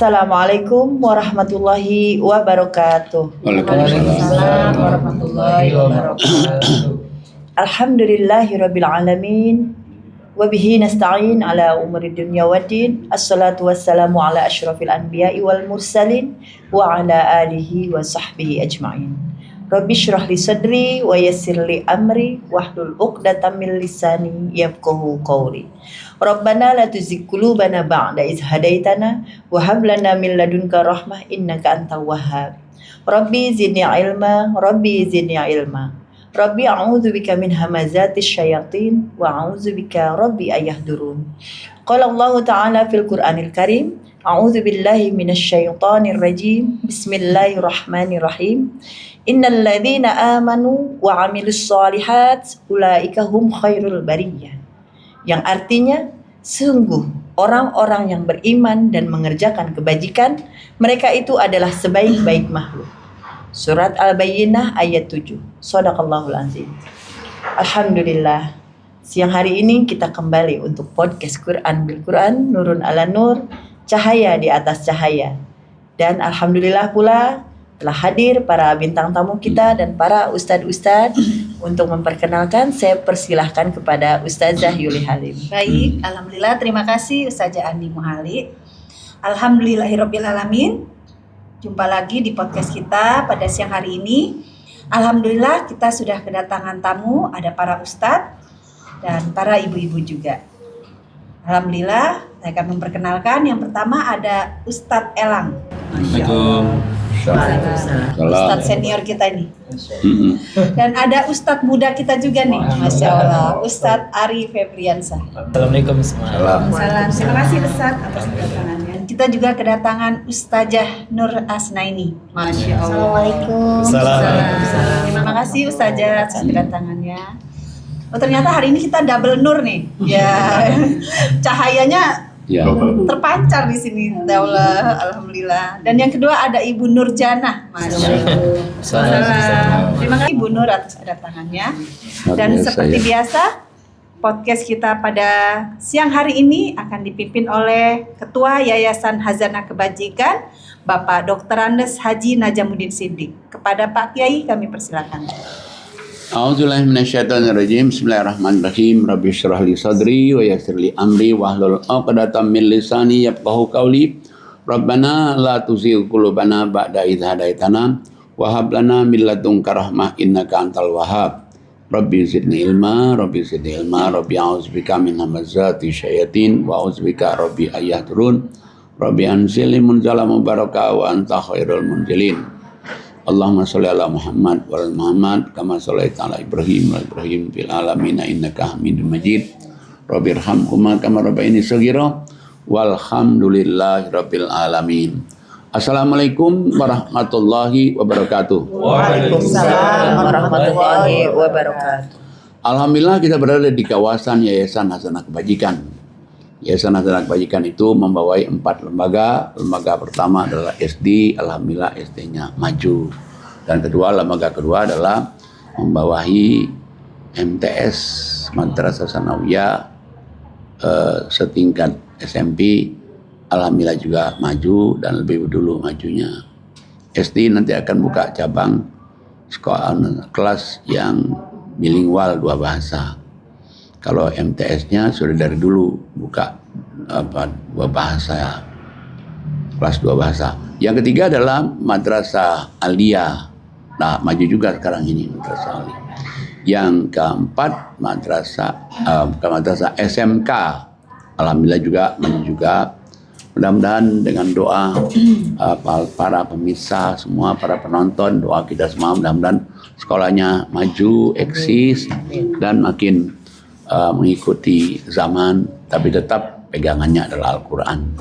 Assalamualaikum warahmatullahi wabarakatuh. Waalaikumsalam warahmatullahi wabarakatuh. Alhamdulillahirabbil alamin. Wa bihi nasta'in ala umuri dunya waddin. Assalatu wassalamu ala asyrafil anbiya'i wal mursalin wa ala alihi wa sahbihi ajma'in. Rabbi syrah li sadri wa yassir li amri wahlul 'uqdatam min lisani yafqahu qawli. Rabbana la tuzigh qulubana ba'da idh hadaitana wa hab lana min ladunka rahmah innaka antal wahhab. Rabbi zidni ilma, Rabbi zidni ilma. Rabbi a'udzubika min hamazatis syayatin wa a'udzubika Rabbi ayahdurun. Qala Allah Ta'ala fil Qur'anil Karim, a'udzu billahi minasyaitonir rajim. Bismillahirrahmanirrahim. Innal ladzina amanu wa 'amilus shalihat ulaika hum khairul bariyah. Yang artinya, sungguh orang-orang yang beriman dan mengerjakan kebajikan, mereka itu adalah sebaik-baik makhluk. Surat Al-Bayyinah ayat 7. Shadaqallahul azim. Alhamdulillah, siang hari ini kita kembali untuk podcast Quran bil Quran, Nurun ala Nur, cahaya di atas cahaya. Dan alhamdulillah pula telah hadir para bintang tamu kita dan para ustadz-ustadz. Untuk memperkenalkan, saya persilahkan kepada Ustazah Yuli Halim. Baik, alhamdulillah, terima kasih Ustazah Andi Muhali. Alhamdulillahirabbil alamin. Jumpa lagi di podcast kita pada siang hari ini. Alhamdulillah kita sudah kedatangan tamu, ada para ustadz dan para ibu-ibu juga. Alhamdulillah, saya akan memperkenalkan. Yang pertama ada Ustadz Elang. Ustadz senior kita ini. Dan ada Ustadz muda kita juga nih, Masya Allah, Ustadz Ari Febriansyah. Assalamualaikum. Salam. Terima kasih Ustadz atas kedatangannya. Kita juga kedatangan Ustazah Nur Asnaini. Masya Allah. Assalamualaikum. Terima kasih Ustazah atas kedatangannya. Oh, ternyata hari ini kita double nur nih. Ya, cahayanya terpancar di sini. Alhamdulillah. Dan yang kedua ada Ibu Nurjana. Masyaallah. Terima kasih Ibu Nur atas kedatangannya. Dan seperti biasa, podcast kita pada siang hari ini akan dipimpin oleh Ketua Yayasan Hazanah Kebajikan, Bapak Dr. Andes Haji Najamuddin Siddiq. Kepada Pak Kiai kami persilakan. A'udzubillahi minasyaitonirrajim. Bismillahirrahmanirrahim. Rabbi shrah li sadri wa yassir li amri wahlul 'uqdatam min lisani yafqahu qawli. Rabbana la tuzigh qulubana ba'da idh hadaitana wa hab lana min ladunka rahmah innaka antal wahhab. Rabbi zidni ilma, Rabbi zidni ilma, Rabbi a'udzubika min hamazati syayatin wa a'udzubika Rabbi ayahdurun. Rabbi anzilni munzala mubaraka wa anta khairul munzilin. Allahumma sholli ala Muhammad wa ala Muhammad kama shallaita ala Ibrahim wa Ibrahim fil alamin innaka Hamidum Majid. Rabbirhamhuma kama rabbayani shaghira walhamdulillahi rabbil alamin. Assalamualaikum warahmatullahi wabarakatuh. Waalaikumsalam warahmatullahi wabarakatuh. Alhamdulillah kita berada di kawasan Yayasan Hazanah Kebajikan. Yayasan Hazanah Kebajikan itu membawai 4 lembaga. Lembaga pertama adalah SD, alhamdulillah SD-nya maju. Dan lembaga kedua adalah membawahi MTS, Madrasah Sanawiyah setingkat SMP, alhamdulillah juga maju dan lebih dulu majunya. SD nanti akan buka cabang sekolah kelas yang bilingual 2 bahasa. Kalau MTS-nya sudah dari dulu buka 2 bahasa, kelas 2 bahasa. Yang ketiga adalah Madrasah Aliyah. Nah, maju juga sekarang ini Madrasah Aliyah. Yang keempat Madrasah SMK. Alhamdulillah juga maju juga. Mudah-mudahan dengan doa para pemirsa semua, para penonton, doa kita semua mudah-mudahan sekolahnya maju, eksis dan makin mengikuti zaman, tapi tetap pegangannya adalah Al-Quran.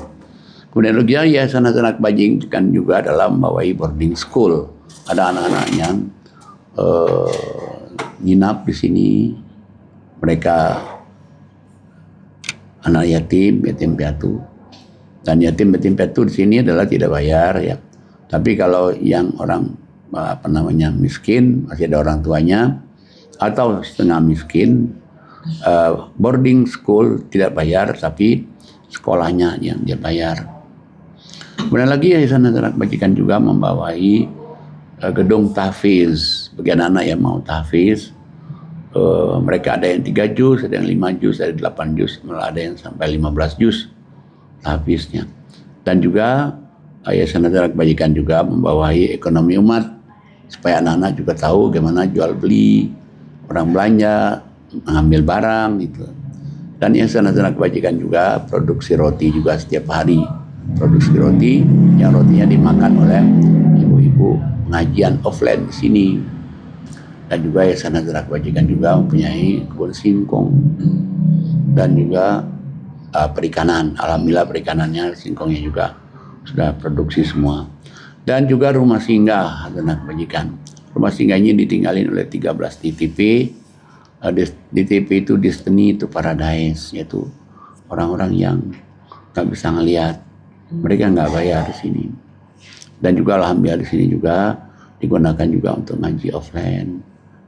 Kemudian juga Yayasan Hazanah Kebajikan juga adalah membawahi boarding school. Ada anak-anak yang nginap di sini. Mereka anak yatim piatu. Dan yatim piatu di sini adalah tidak bayar ya. Tapi kalau yang orang miskin, masih ada orang tuanya atau setengah miskin, boarding school tidak bayar tapi sekolahnya yang dia bayar. Kemudian lagi Yayasan Anak Bajikan juga membawahi gedung tahfiz bagi anak-anak yang mau tahfiz. Mereka ada yang 3 juz, ada yang 5 juz, ada 8 juz, malah ada yang sampai 15 juz tahfiznya. Dan juga Yayasan Anak Bajikan juga membawahi ekonomi umat supaya anak-anak juga tahu bagaimana jual beli, orang belanja, mengambil barang gitu. Dan Yayasan Anak Bajikan juga produksi roti juga setiap hari. Produksi roti yang rotinya dimakan oleh ibu-ibu pengajian offline di sini. Dan juga Yayasan Anak Bajikan juga mempunyai kebun singkong dan juga perikanan. Alhamdulillah perikanannya, singkongnya juga sudah produksi semua. Dan juga rumah singgah Anak Bajikan. Rumah singgah ini ditinggalin oleh 13 DTP. DTP itu Destiny to Paradise, yaitu orang-orang yang nggak bisa ngelihat. Mereka nggak bayar di sini. Dan juga alhamdulillah di sini juga digunakan juga untuk ngaji offline,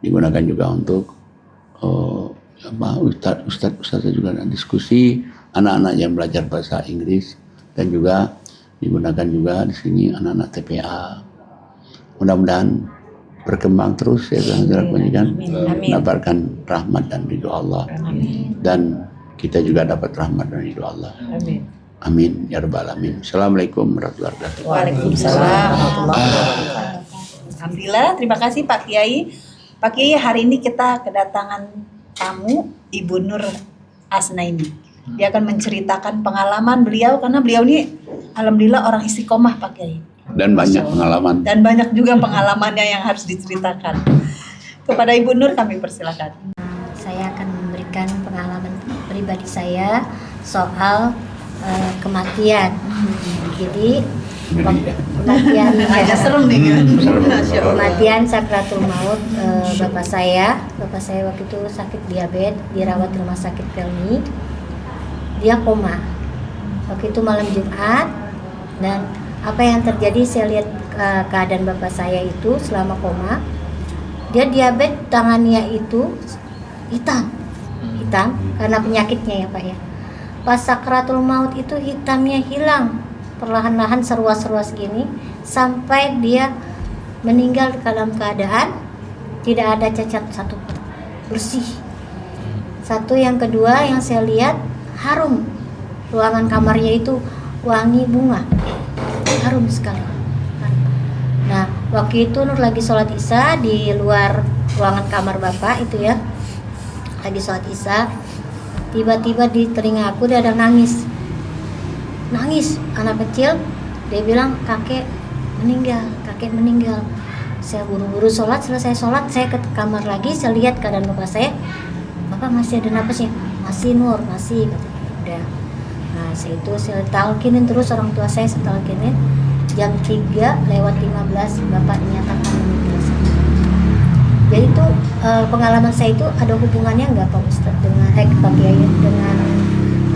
digunakan juga untuk ustadz juga diskusi anak-anak yang belajar bahasa Inggris, dan juga digunakan juga di sini anak-anak TPA. Mudah-mudahan berkembang terus ya kan, mendapatkan rahmat dan ridho Allah. Dan kita juga dapat rahmat dan ridho Allah. Amin ya rabbal alamin. Assalamualaikum warahmatullahi wabarakatuh. Waalaikumsalam. Alhamdulillah, terima kasih Pak Kiai. Pak Kiai, hari ini kita kedatangan tamu Ibu Nur Asnaini. Dia akan menceritakan pengalaman beliau, karena beliau ini alhamdulillah orang istiqomah Pak Kiai. Dan banyak pengalaman. Dan banyak juga pengalamannya yang harus diceritakan. Kepada Ibu Nur kami persilakan. Saya akan memberikan pengalaman pribadi saya soal kematian. Jadi kematian Agak serem nih kan. kematian sakratul maut bapak saya waktu itu sakit diabetes, dirawat di rumah sakit Pelni. Dia koma waktu itu malam Jumat, dan apa yang terjadi, saya lihat keadaan bapak saya itu selama koma. Dia diabetes, tangannya itu hitam karena penyakitnya ya Pak ya. Pas sakratul maut itu hitamnya hilang perlahan-lahan, seruas-seruas gini, sampai dia meninggal dalam keadaan tidak ada cacat satu pun, bersih. Satu, yang kedua yang saya lihat harum, ruangan kamarnya itu wangi bunga, harum sekali. Nah waktu itu Nur lagi sholat isya di luar ruangan kamar bapak itu ya, lagi sholat isya. Tiba-tiba di telinga aku dia ada nangis anak kecil. Dia bilang kakek meninggal. Saya buru-buru sholat, selesai sholat saya ke kamar lagi, saya lihat keadaan bapak saya, bapak masih ada napasnya, masih Nur, masih, katanya. Udah. Nah saya talkinin terus, orang tua saya talkinin. Jam 3:15 bapak dinyatakan meninggal. Jadi itu pengalaman saya itu ada hubungannya nggak Pak Ustadz dengan Pak Kiai dengan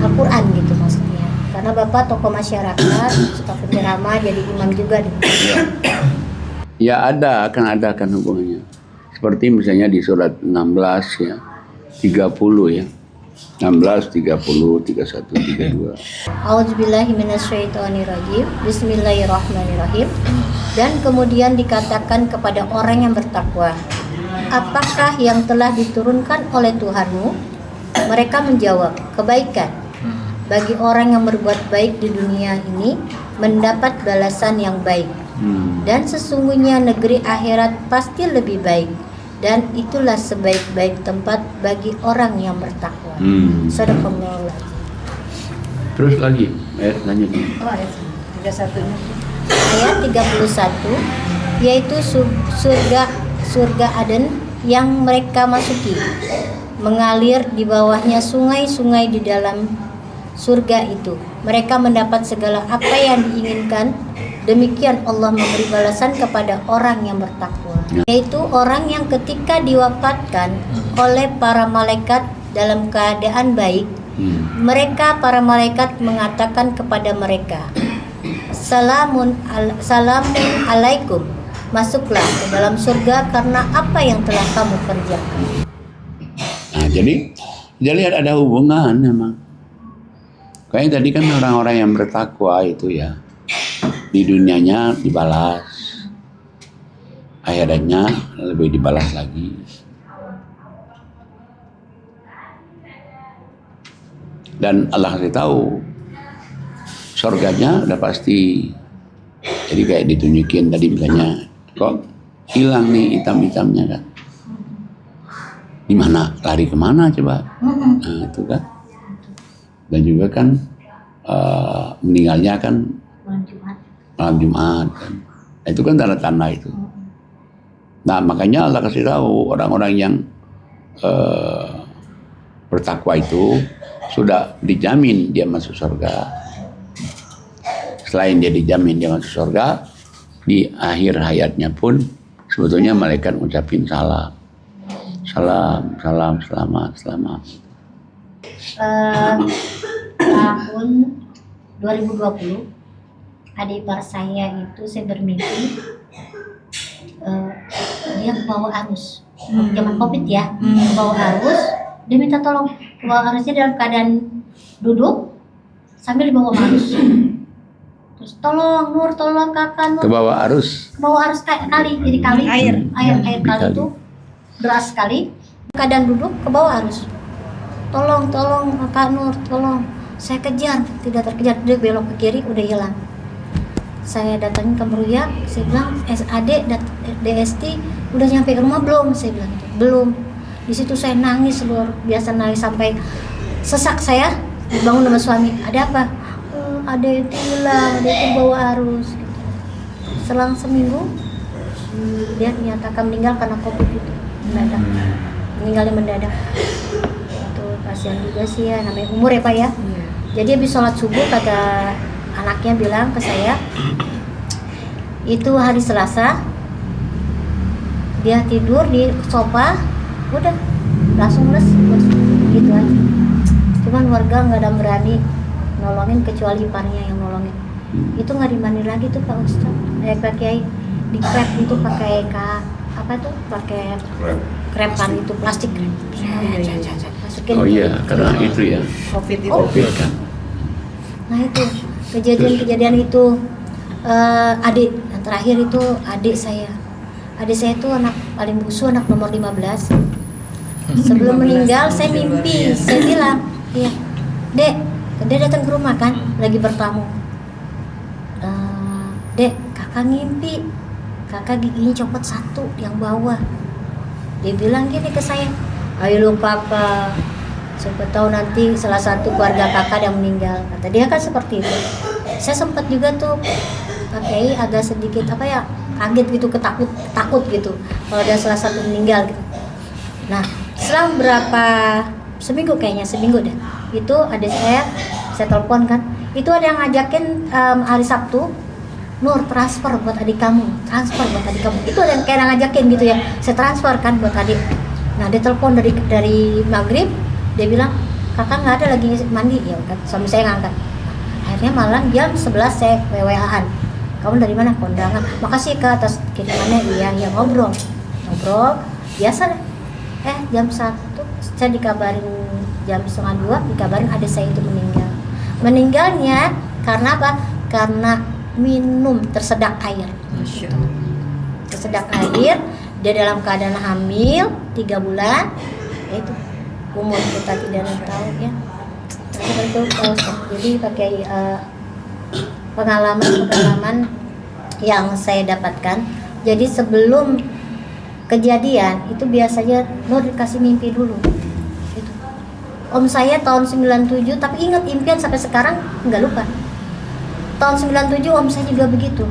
Al-Quran gitu maksudnya? Karena bapak tokoh masyarakat, suka penceramah, jadi imam juga di. Ya akan hubungannya. Seperti misalnya di surat 16 ya, 30 ya. 16, 30, 31, 32. A'udzubillahi minasyaitonirrajim. Bismillahirrahmanirrahim. Dan kemudian dikatakan kepada orang yang bertakwa, apakah yang telah diturunkan oleh Tuhanmu? Mereka menjawab, kebaikan. Bagi orang yang berbuat baik di dunia ini mendapat balasan yang baik. Dan sesungguhnya negeri akhirat pasti lebih baik. Dan itulah sebaik-baik tempat bagi orang yang bertakwa. Sadaqallahu. Terus lagi ayat lanjut. Oh, ayat 31-nya. Ayat 31, yaitu surga Aden yang mereka masuki, mengalir di bawahnya sungai-sungai di dalam surga itu. Mereka mendapat segala apa yang diinginkan. Demikian Allah memberi balasan kepada orang yang bertakwa, yaitu orang yang ketika diwafatkan oleh para malaikat dalam keadaan baik, para malaikat mengatakan kepada mereka, salamun alaikum, masuklah ke dalam surga karena apa yang telah kamu kerjakan. Nah jadi dia lihat ada hubungan memang. Kayaknya tadi kan orang-orang yang bertakwa itu ya, di dunianya dibalas, akhiratnya lebih dibalas lagi. Dan Allah kasih tahu surganya udah pasti. Jadi kayak ditunjukin tadi misalnya, kok hilang nih hitam-hitamnya kan? Di mana? Lari kemana coba? Nah itu kan. Dan juga kan meninggalnya kan malam Jumat kan. Nah, itu kan tanda-tanda itu. Nah makanya Allah kasih tahu orang-orang yang bertakwa itu sudah dijamin dia masuk surga. Selain dia dijamin dia masuk surga, di akhir hayatnya pun sebetulnya malaikat ngucapin salam. Salam, salam, selamat, selamat. Tahun 2020 adik ipar saya itu saya bermimpi dia kebawa arus zaman COVID ya, kebawa arus, dia minta tolong. Kebawa arusnya dalam keadaan duduk sambil dibawa arus. Terus tolong Nur, tolong kakak Nur. Ke bawah arus. Ke bawah arus kali, jadi kali air kali itu deras sekali. Keadaan duduk ke bawah arus. Tolong kakak Nur, tolong. Saya kejar, tidak terkejar, dia belok ke kiri, udah hilang. Saya datangin ke Meruya, saya bilang SAD, DST udah nyampe ke rumah belum? Saya bilang belum. Di situ saya nangis luar biasa, nangis sampai sesak saya. Dibangun sama suami, ada apa? Ada yang hilang, ada yang bawa arus. Gitu. Selang seminggu dia dinyatakan meninggal karena COVID itu mendadak, meninggalnya mendadak. Itu kasihan juga sih ya, namanya umur ya Pak ya. Jadi habis sholat subuh kata anaknya bilang ke saya, itu hari Selasa dia tidur di sofa, udah langsung les gitu aja. Cuman warga nggak ada berani nolongin kecuali iparnya yang nolongin. Itu nggak dimandi lagi tuh Pak Ustadz, Pak Kiai, di krep itu pakai apa tuh, pakai krepan itu plastik. Masukin. Oh iya, karena itu ya. COVID kan. Nah itu kejadian itu adik yang terakhir itu adik saya itu anak paling bungsu, anak nomor 15. Sebelum meninggal saya mimpi, saya bilang, iya Dek, dia datang ke rumah kan, lagi bertamu. Dek, kakak ngimpi, kakak giginya copot satu yang bawah. Dia bilang gini ke saya, ayo lu kakak, siapa tahu nanti salah satu keluarga kakak yang meninggal. Kata dia kan seperti itu. Saya sempat juga tuh pakai agak sedikit apa ya, kaget gitu, takut gitu kalau ada salah satu meninggal gitu. Nah selang seminggu deh, itu ada saya telepon kan, itu ada yang ngajakin hari Sabtu, Nur transfer buat adik kamu, itu ada yang kayak ngajakin gitu ya, saya transfer kan buat adik. Nah dia telepon dari maghrib, dia bilang kakak nggak ada lagi mandi, ya kan suami saya ngangkat. Akhirnya malam jam 11 saya WA-an, kamu dari mana? Kondangan. Makasih Kak atas kirimannya. Iya ngobrol biasa deh. Jam 1 saya dikabarin, jam 1:30 dikabarin adik saya itu meninggalnya karena apa? Karena minum tersedak air. Tersedak air, dia dalam keadaan hamil 3 bulan, itu umur kita tidak tahu ya. Seperti itu. Jadi pakai pengalaman yang saya dapatkan. Jadi sebelum kejadian itu biasanya Nur dikasih mimpi dulu. Gitu. Om saya tahun 97, tapi ingat impian sampai sekarang nggak lupa. Tahun 97 om saya juga begitu.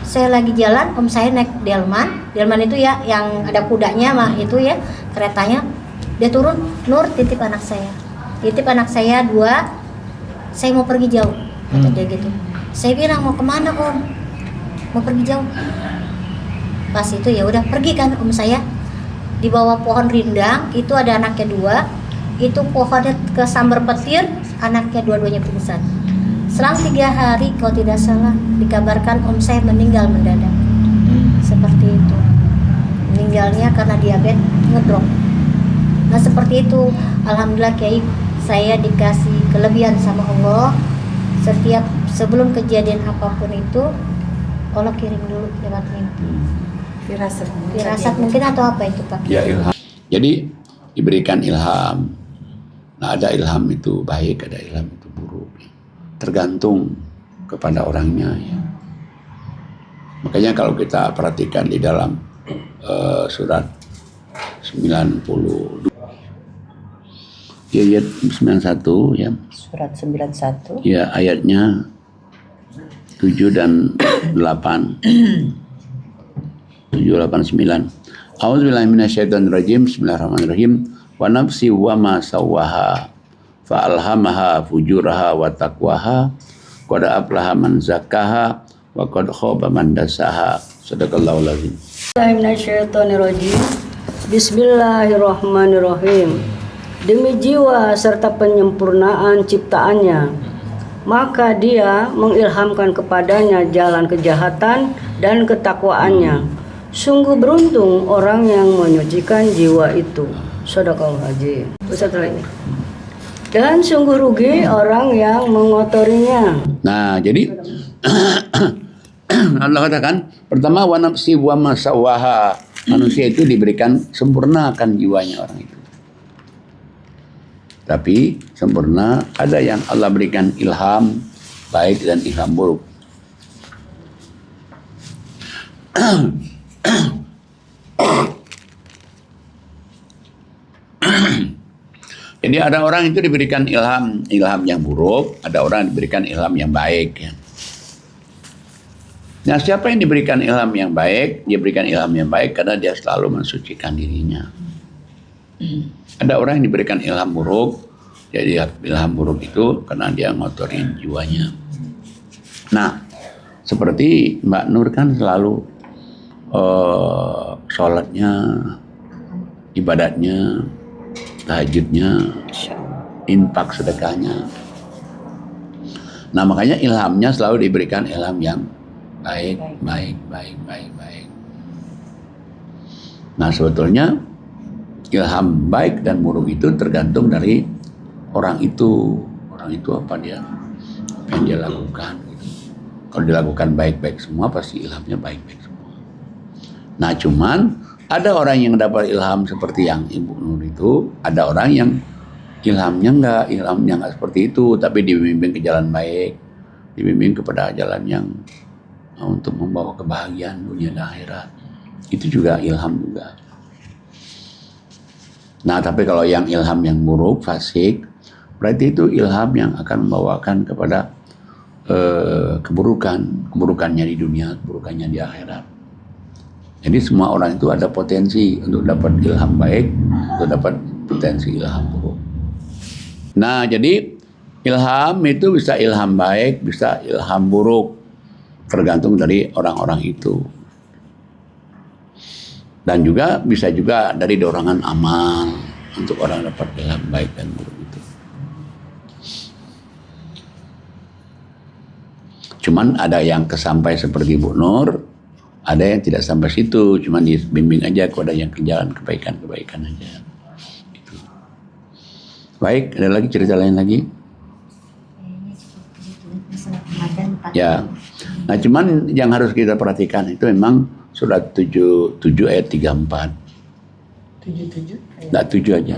Saya lagi jalan, om saya naik delman itu ya yang ada kudanya mah itu ya, keretanya. Dia turun, Nur titip anak saya 2, saya mau pergi jauh, kata dia gitu. Saya bilang mau kemana om? Mau pergi jauh. Pas itu ya udah pergi kan om saya, di bawah pohon rindang itu ada anaknya 2, itu pohonnya kesambar petir, anaknya dua-duanya pingsan. Selang 3 hari kalau tidak salah dikabarkan om saya meninggal mendadak. Seperti itu. Meninggalnya karena diabetes ngedrop. Nah seperti itu. Alhamdulillah Kiai, saya dikasih kelebihan sama Allah. Setiap sebelum kejadian apapun itu Allah kirim dulu lewat mimpi. Firasat mungkin atau apa itu Pak? Ya, ilham. Jadi diberikan ilham. Nah, ada ilham itu baik, ada ilham itu buruk. Tergantung kepada orangnya ya. Makanya kalau kita perhatikan di dalam surat 90 ya, ayat 91 ya. Surat 91. Ya, ayatnya 7 dan 8. 7, 8, 9. A'udzubillahi minasyaitonirrajim. Bismillahirrahmanirrahim. Wa nafsi wa ma sawwaha fa alhamaha fujuraha wa taqwaha. Qad aflaha man zakkaha wa qad khaba man dassaha. Shadaqallahul azim. Minasyaitonirrajim. Bismillahirrahmanirrahim. Demi jiwa serta penyempurnaan ciptaannya, maka dia mengilhamkan kepadanya jalan kejahatan dan ketakwaannya. Sungguh beruntung orang yang menyucikan jiwa itu. Shadaqallahul azim. Ustaz lagi. Dan sungguh rugi orang yang mengotorinya. Nah, jadi Allah katakan pertama wa nafsi wa ma sawwaha. Manusia itu diberikan sempurnakan jiwanya orang itu. Tapi sempurna ada yang Allah berikan ilham baik dan ilham buruk. Jadi ada orang itu diberikan ilham yang buruk, ada orang diberikan ilham yang baik ya. Nah, siapa yang diberikan ilham yang baik? Dia berikan ilham yang baik karena dia selalu mensucikan dirinya. Ada orang yang diberikan ilham buruk, jadi ilham buruk itu karena dia ngotorin jiwanya. Nah, seperti Mbak Nur kan selalu sholatnya, ibadatnya, tahajudnya, infak sedekahnya. Nah, makanya ilhamnya selalu diberikan ilham yang baik. Nah, sebetulnya ilham baik dan buruk itu tergantung dari orang itu apa yang dia lakukan gitu. Kalau dilakukan baik-baik semua pasti ilhamnya baik-baik semua. Nah, cuman ada orang yang dapat ilham seperti yang Ibu Nur itu, ada orang yang ilhamnya enggak seperti itu, tapi dibimbing ke jalan baik, dibimbing kepada jalan yang untuk membawa kebahagiaan dunia dan akhirat. Itu juga ilham juga. Nah, tapi kalau yang ilham yang buruk, fasik, berarti itu ilham yang akan membawakan kepada keburukannya di dunia, keburukannya di akhirat. Jadi semua orang itu ada potensi untuk dapat ilham baik, untuk dapat potensi ilham buruk. Nah, jadi ilham itu bisa ilham baik, bisa ilham buruk, tergantung dari orang-orang itu. Dan juga bisa juga dari dorongan amal untuk orang dapat ilham baik dan buruk itu. Cuman ada yang kesampai seperti Bu Nur, ada yang tidak sampai situ, cuman dibimbing aja kepada yang ke jalan kebaikan aja. Gitu. Baik, ada lagi cerita lain lagi? Ya. Nah, cuman yang harus kita perhatikan itu memang surat 7 ayat 34. 77? Enggak 7 aja.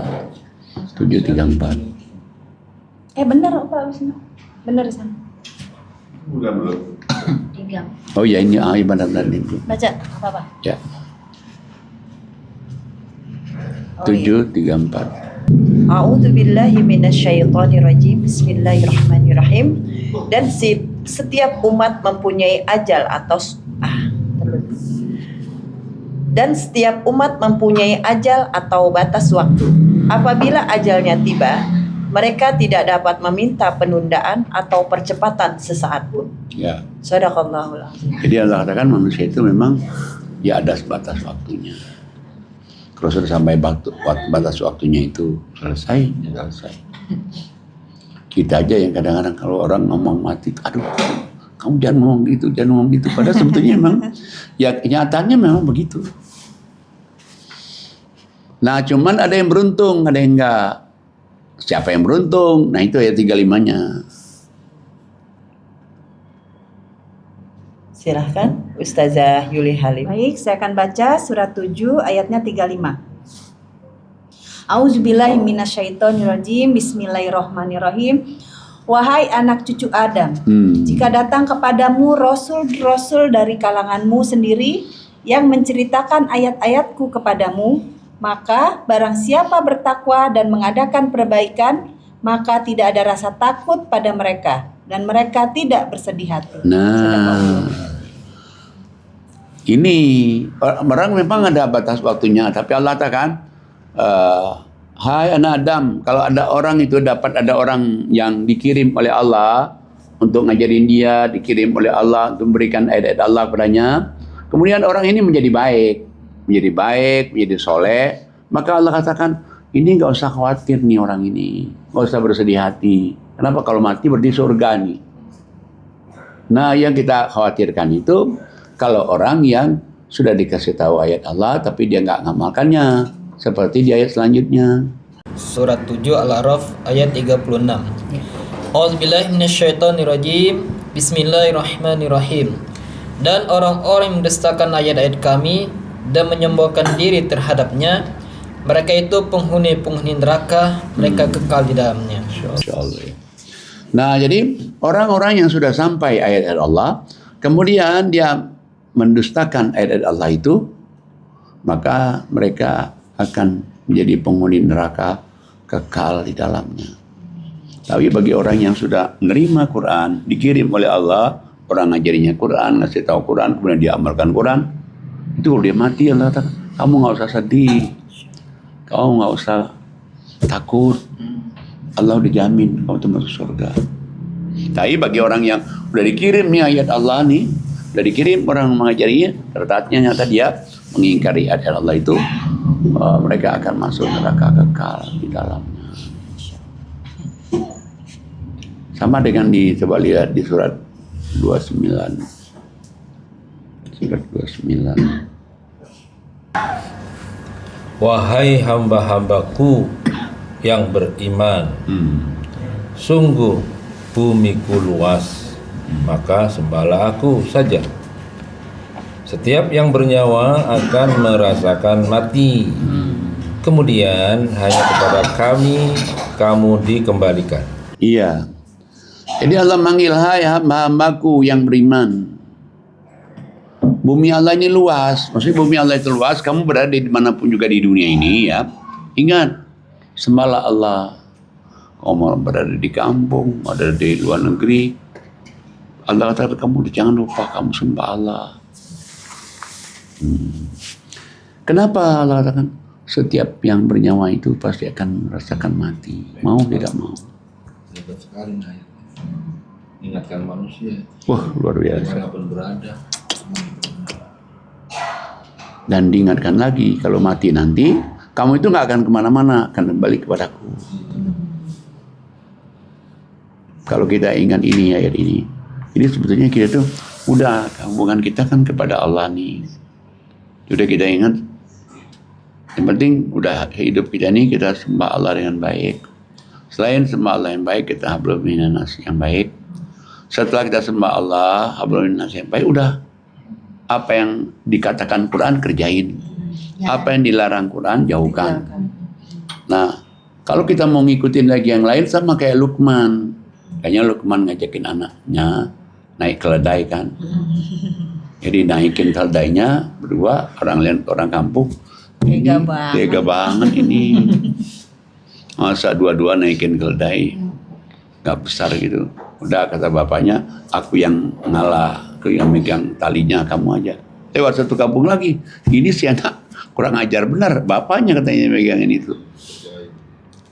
7:34. Benar Pak Wisnu. Benar sama. Bukan belum. 3. Oh ya, ini ibadah tadi. Baca apa Pak? Ya. 7:34. A'udzu billahi minasyaitonir rajim. Bismillahirrahmanirrahim. Dan setiap umat mempunyai ajal atau dan setiap umat mempunyai ajal atau batas waktu. Apabila ajalnya tiba, mereka tidak dapat meminta penundaan atau percepatan sesaat pun. Ya. Shadaqallahul azim. Jadi Allah katakan manusia itu memang ya ada batas waktunya. Kalau sudah sampai batas waktunya itu selesai. Kita aja yang kadang-kadang kalau orang ngomong mati, aduh, kamu jangan ngomong gitu. Padahal sebetulnya memang ya kenyataannya memang begitu. Nah, cuman ada yang beruntung, ada yang enggak. Siapa yang beruntung? Nah, itu ayat 35-nya. Silahkan Ustazah Yuli Halim. Baik, saya akan baca surat 7 ayatnya 35. Auzubillahi minasyaitonirrajim. Bismillahirrahmanirrahim. Wahai anak cucu Adam, jika datang kepadamu rasul-rasul dari kalanganmu sendiri yang menceritakan ayat-ayatku kepadamu, maka barang siapa bertakwa dan mengadakan perbaikan, maka tidak ada rasa takut pada mereka dan mereka tidak bersedih hati. Nah, ini orang memang ada batas waktunya, tapi Allah katakan, hai anak Adam, kalau ada orang itu ada orang yang dikirim oleh Allah untuk ngajarin dia, dikirim oleh Allah untuk memberikan ayat-ayat Allah padanya, kemudian orang ini menjadi baik, menjadi soleh, maka Allah katakan, ini nggak usah khawatir nih orang ini, nggak usah bersedih hati. Kenapa? Kalau mati berarti surga nih. Nah, yang kita khawatirkan itu kalau orang yang sudah dikasih tahu ayat Allah tapi dia nggak ngamalkannya, seperti di ayat selanjutnya. Surat 7 Al-A'raf ayat 36. A'udzubillahi minasyaitonirrajim. Bismillahirrahmanirrahim. Dan orang-orang yang mendustakan ayat-ayat kami dan menyombongkan diri terhadapnya, mereka itu penghuni-penghuni neraka, mereka kekal di dalamnya. Insyaallah. Nah, jadi orang-orang yang sudah sampai ayat-ayat Allah, kemudian dia mendustakan ayat-ayat Allah itu, maka mereka akan menjadi penghuni neraka, kekal di dalamnya. Tapi bagi orang yang sudah menerima Quran, dikirim oleh Allah, orang ngajarinya Quran, ngasih tahu Quran, kemudian dia amalkan Quran, itu kalau dia mati, Allah kata, kamu nggak usah sedih, kamu nggak usah takut, Allah udah jamin kamu tuh masuk surga. Tapi bagi orang yang udah dikirim nih ayat Allah nih, udah dikirim orang mengajarinya, ternyata nyata dia mengingkari ayat Allah itu, mereka akan masuk neraka kekal di dalamnya. Sama dengan coba lihat di surat 29. Surat 29. Wahai hamba-hambaku yang beriman, sungguh bumiku luas, maka sembahlah aku saja. Setiap yang bernyawa akan merasakan mati. Kemudian hanya kepada kami kamu dikembalikan. Iya. Jadi Allah manggil, hai hamba-hambaku yang beriman. Bumi Allah ini luas. Maksudnya bumi Allah itu luas, kamu berada di manapun juga di dunia ini ya. Ingat, sembahlah Allah. Kamu berada di kampung, ada di luar negeri. Allah kata kamu jangan lupa kamu sembah Allah. Kenapa Allah katakan setiap yang bernyawa itu pasti akan merasakan mati, mau tidak mau. Hebat sekali ayat. Ingatkan manusia. Wah, luar biasa. Dimanapun berada. Dan diingatkan lagi kalau mati nanti kamu itu nggak akan kemana-mana, akan kembali kepadaku. Kalau kita ingat ini ayat ini, jadi sebetulnya kita tuh udah hubungan kita kan kepada Allah nih. Sudah kita ingat. Yang penting udah hidup kita nih kita sembah Allah dengan baik. Selain sembah Allah yang baik, kita hablum minan-nas yang baik. Setelah kita sembah Allah, hablum minan-nas yang baik, udah apa yang dikatakan Quran kerjain. Apa yang dilarang Quran jauhkan. Nah, kalau kita mau ngikutin lagi yang lain sama kayak Luqman. Kayaknya Luqman ngajakin anaknya naik keledai kan. Jadi naikin keledainya berdua, orang kampung. Tega banget ini. Masa dua-dua naikin keledai. Gak besar gitu. Udah kata bapaknya, aku yang ngalah, aku yang megang talinya, kamu aja. Lewat satu kampung lagi, ini si anak kurang ajar benar, bapaknya katanya megangin itu.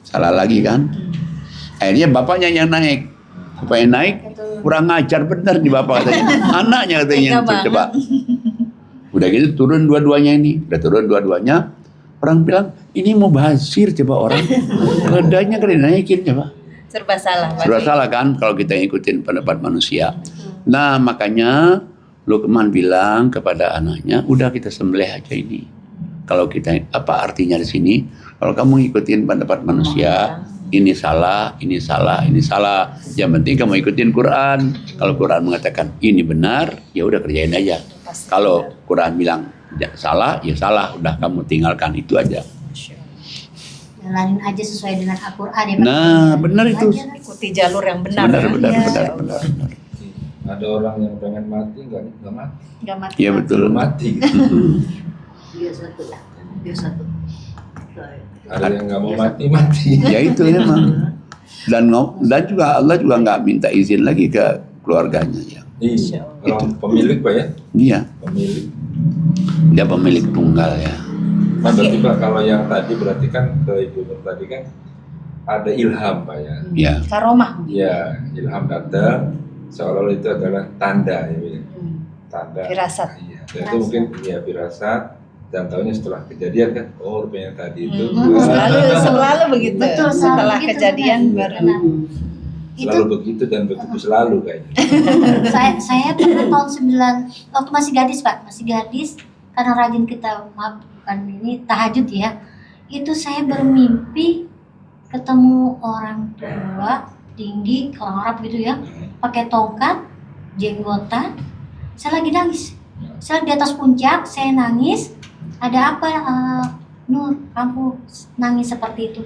Salah lagi kan? Akhirnya bapaknya yang naik. Bapaknya naik, kurang ajar benar di bapak katanya. Anaknya katanya yang coba. Udah gitu turun dua-duanya ini. Udah turun dua-duanya. Orang bilang, ini mau bazir coba orang. Keledainya kan dinaikin coba. Serba salah. Serba salah kan kalau kita ikutin pendapat manusia. Nah makanya Luqman bilang kepada anaknya, udah kita sembelih aja ini. Kalau kita, apa artinya di sini? Kalau kamu ngikutin pendapat manusia, ini salah, ini salah, ini salah. Yang penting kamu ikutin Quran. Kalau Quran mengatakan ini benar, ya udah kerjain aja. Kalau Quran bilang salah, ya salah. Udah kamu tinggalkan, itu aja. Jalanin aja sesuai dengan Al-Quran ya Pak. Nah, benar itu. Ikuti jalur yang benar. Benar, ya. benar, Iya. benar, benar, benar. Ada orang yang pengen mati nggak mati, Nggak mati. Iya betul. belum mati. Ada yang nggak mau mati mati. Ya itu emang. Dan juga Allah juga nggak minta izin lagi ke keluarganya ya. Iya. Orang pemilik Pak ya, Iya, pemilik. dia pemilik tunggal ya. Nah berarti Pak kalau yang tadi berarti kan ke Ibu Nur tadi kan ada ilham Pak ya. Ya. Karomah. Iya, ilham datang seolah-olah itu adalah tanda ya, Bu ya. Tanda. Firasat. Iya. Dan itu mungkin ya firasat dan tahunya setelah kejadian kan, oh rupanya tadi itu. Selalu begitu. Betul, selalu Setelah begitu, kejadian benar. baru. Benar. Selalu begitu dan begitu selalu kayaknya. Saya pernah tahun 9 waktu masih gadis Pak, masih gadis karena rajin kita maaf bukan ini tahajud ya. Itu saya bermimpi ketemu orang tua tinggi orang Arab gitu ya, pakai tongkat, jenggotan. Saya lagi nangis. Saya di atas puncak, saya nangis. Ada apa Nur, kamu nangis seperti itu?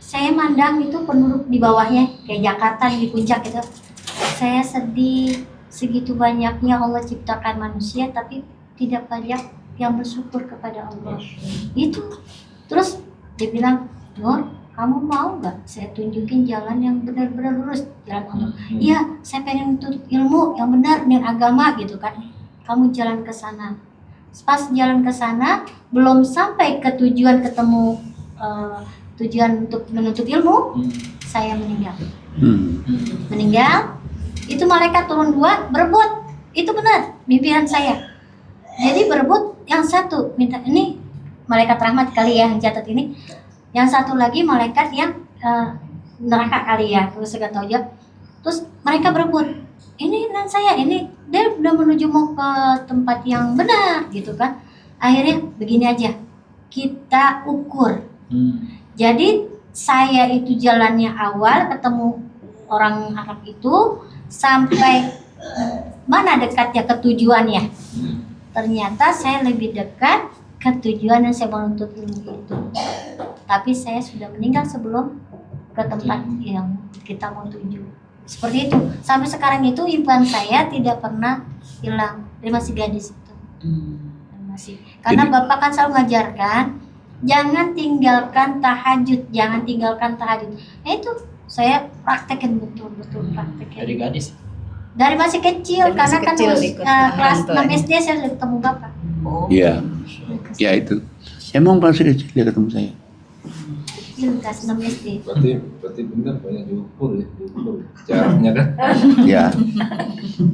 Saya mandang itu penduduk di bawahnya kayak Jakarta di puncak itu. Saya sedih, segitu banyaknya Allah ciptakan manusia tapi tidak banyak yang bersyukur kepada Allah. Itu. Terus dia bilang, Nur, kamu mau nggak saya tunjukin jalan yang benar-benar lurus, jalan Allah? Iya, saya pengen tuntut ilmu yang benar dengan agama gitu kan. Kamu jalan ke sana. Pas jalan ke sana, belum sampai ke tujuan ketemu tujuan untuk menuntut ilmu, saya meninggal. Meninggal, itu malaikat turun 2 berebut. Itu benar mimpian saya. Jadi berebut, yang satu minta ini malaikat rahmat kali ya yang catat ini. Yang satu lagi malaikat yang neraka kali ya, terus saya tahu aja. Terus mereka berebut. Ini dan saya ini dia udah menuju mau ke tempat yang benar gitu kan. Akhirnya begini aja, kita ukur. Jadi saya itu jalannya awal ketemu orang Arab itu sampai mana dekatnya ke tujuannya. Ternyata saya lebih dekat ke tujuan yang saya menuntut ilmu itu. Tapi saya sudah meninggal sebelum ke tempat yang kita mau tuju. Seperti itu. Sampai sekarang itu impian saya tidak pernah hilang. Dia masih gadis itu. Masih. Karena Bapak kan selalu ngajarkan jangan tinggalkan tahajud, jangan tinggalkan tahajud. Itu saya praktekin betul-betul praktekin. Dari gadis. Dari masih kecil, Dari karena masih kan kecil harus, ikut kelas orang 6 SD saya sudah ketemu Bapak. Iya. Ya itu. Emang pas kecil dia ketemu saya. Kecil kelas 6 SD. Berarti benar banyak diukur ya, diukur jaraknya kan. Ya.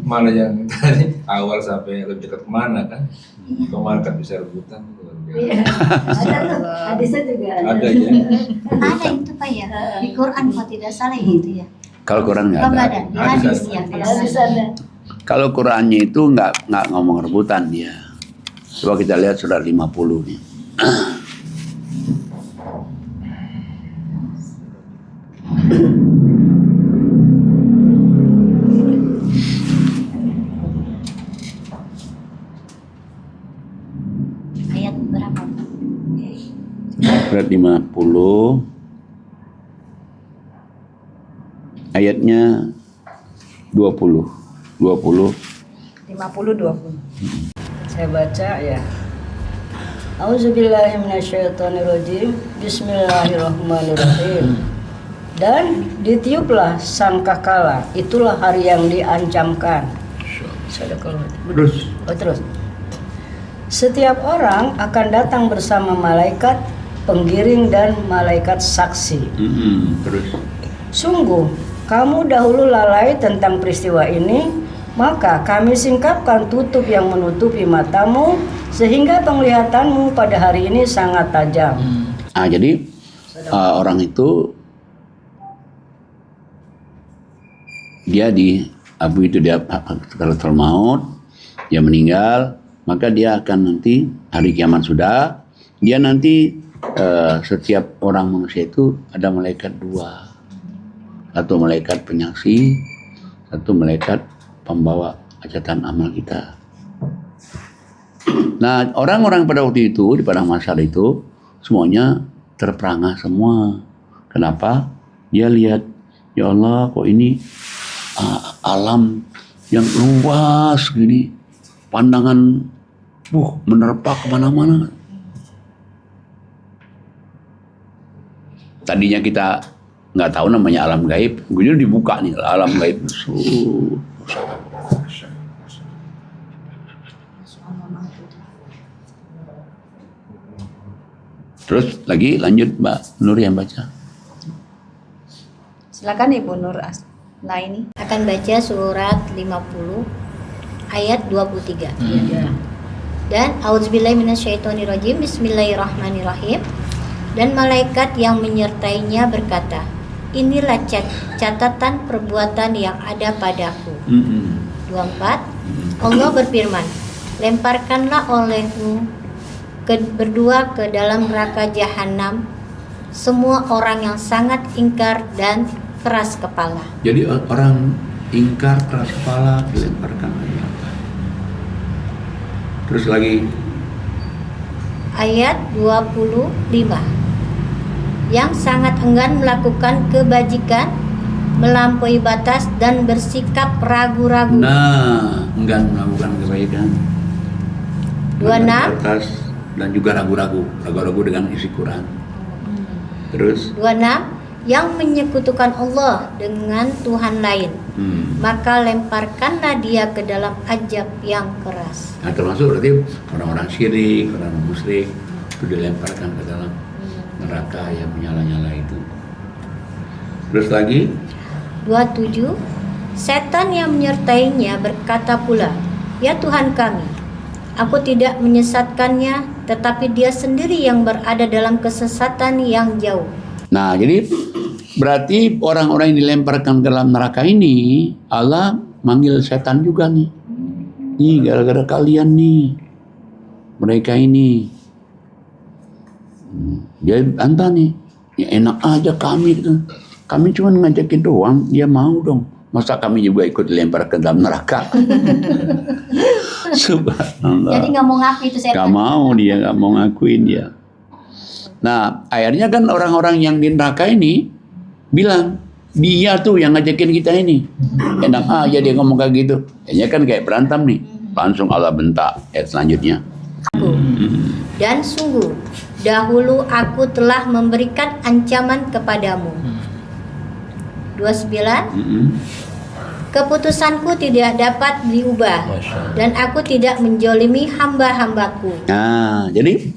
Malah yang tadi awal sampai lebih dekat kemana kan? Kemana kan bisa rebutan. Hadisnya juga Ada ya. Ada itu Pak ya. Di Quran kalau tidak salah ya itu ya. Kalau Quran nggak Kalau nggak ada. ada, di hadis ya. Hadis ada. Kalau Qurannya itu nggak ngomong rebutan dia. Coba kita lihat surat 50 nih. Ayat berapa? Surat 50 ayatnya 20. 50-20. Saya baca ya. Auzubillahiminasyaitonirrajim. Bismillahirrahmanirrahim. Dan ditiuplah sangkakala, itulah hari yang diancamkan. Terus. Setiap orang akan datang bersama malaikat penggiring dan malaikat saksi. Terus. Sungguh, kamu dahulu lalai tentang peristiwa ini, maka kami singkapkan tutup yang menutupi matamu, sehingga penglihatanmu pada hari ini sangat tajam. Jadi orang itu dia sakaratul maut, dia meninggal, maka dia akan nanti hari kiamat sudah, dia nanti setiap orang manusia itu ada malaikat dua. Satu malaikat penyaksi, satu malaikat pembawa catatan amal kita. Nah, orang-orang pada waktu itu di padang mahsyar itu semuanya terperangah semua. Kenapa? Dia lihat, ya Allah, kok ini alam yang luas gini, pandangan menerpa kemana-mana. Tadinya kita nggak tahu namanya alam gaib, kemudian dibuka nih alam gaib. Terus lagi lanjut Mbak Nur yang baca. Silakan Ibu Nur Asnaini. Akan baca surat 50 ayat 23. Dan auzubillahi minasyaitonirrajim. Bismillahirrahmanirrahim. Dan malaikat yang menyertainya berkata, inilah catatan perbuatan yang ada padaku. 24. Allah berfirman, lemparkanlah olehmu berdua ke dalam neraka jahanam semua orang yang sangat ingkar dan keras kepala. Jadi orang ingkar keras kepala dilemparkan lagi. Terus lagi ayat 25. Yang sangat enggan melakukan kebajikan, melampaui batas dan bersikap ragu-ragu. Nah, enggan melakukan kebaikan. 26. Batas dan juga ragu-ragu dengan isi Quran. Terus 26. Yang menyekutukan Allah dengan Tuhan lain, maka lemparkanlah dia ke dalam azab yang keras. Nah, termasuk berarti orang-orang syirik, orang musyrik itu dilemparkan ke dalam neraka yang menyala-nyala itu. Terus lagi 27. Setan yang menyertainya berkata pula, ya Tuhan kami, aku tidak menyesatkannya, tetapi dia sendiri yang berada dalam kesesatan yang jauh. Nah, jadi berarti orang-orang yang dilemparkan ke dalam neraka ini, Allah manggil setan juga nih. Nih, gara-gara kalian nih, mereka ini. Dia bantah nih, ya enak aja kami gitu. Kami cuma ngajakin doang, dia mau dong. Masa kami juga ikut dilempar ke dalam neraka? Subhanallah. Jadi nggak mau ngaku itu setan. Gak mau dia, gak mau ngakuin dia. Nah, akhirnya kan orang-orang yang di neraka ini bilang, dia tuh yang ngajakin kita ini. Enak aja dia ngomong kayak gitu. Kayaknya kan kayak berantem nih. Langsung Allah bentak ayat selanjutnya. Dan sungguh, dahulu aku telah memberikan ancaman kepadamu. 29. Keputusanku tidak dapat diubah, dan aku tidak menjolimi hamba-hambaku. Nah, jadi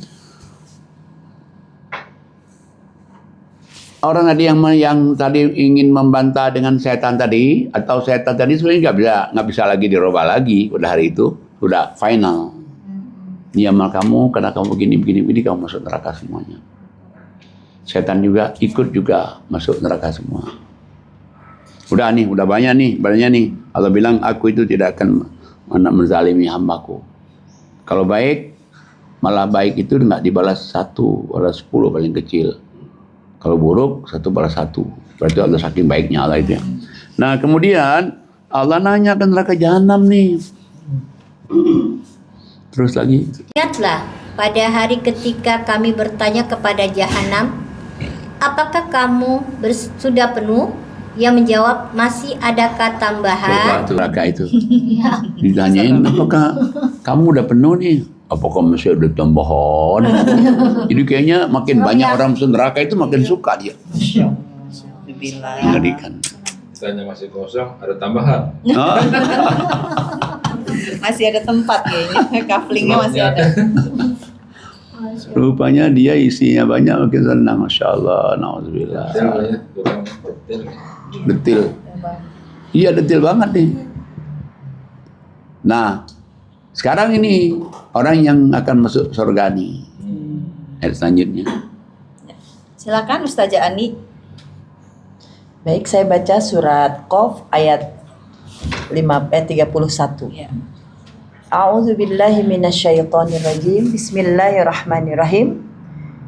orang tadi yang tadi ingin membantah dengan setan tadi, atau setan tadi sebenarnya nggak bisa lagi dirubah lagi. Udah hari itu udah final. Ini amal kamu, karena kamu begini kamu masuk neraka semuanya. Setan juga ikut juga masuk neraka semua. Udah nih, udah banyak nih. Allah bilang aku itu tidak akan menzalimi hambaku. Kalau baik, malah baik itu nggak dibalas 1, balas 10 paling kecil. Kalau buruk 1 balas 1. Berarti Allah saking baiknya Allah itu ya. Nah kemudian Allah nanya ke neraka jahanam nih. Terus lagi. Ingatlah pada hari ketika kami bertanya kepada jahanam, apakah kamu sudah penuh? Ia menjawab, masih adakah tambahan? Coba neraka itu. Ditanyain, apakah kamu udah penuh nih? Apakah masih ada tambahan? Jadi kayaknya makin banyak orang masuk neraka itu makin suka dia. Mengerikan. Tanya masih kosong, ada tambahan. Masih ada tempat kayaknya, kaflingnya masih ada. Rupanya dia isinya banyak, makin senang. Masya Allah, na'udzubillah. Detil. Iya, detil banget nih. Nah, sekarang ini orang yang akan masuk surga nih. Ayat selanjutnya. Silakan Ustazah Ani. Baik, saya baca surat Qaf ayat 31. Ya. A'udzubillahi minasyaitonirrajim. Bismillahirrahmanirrahim.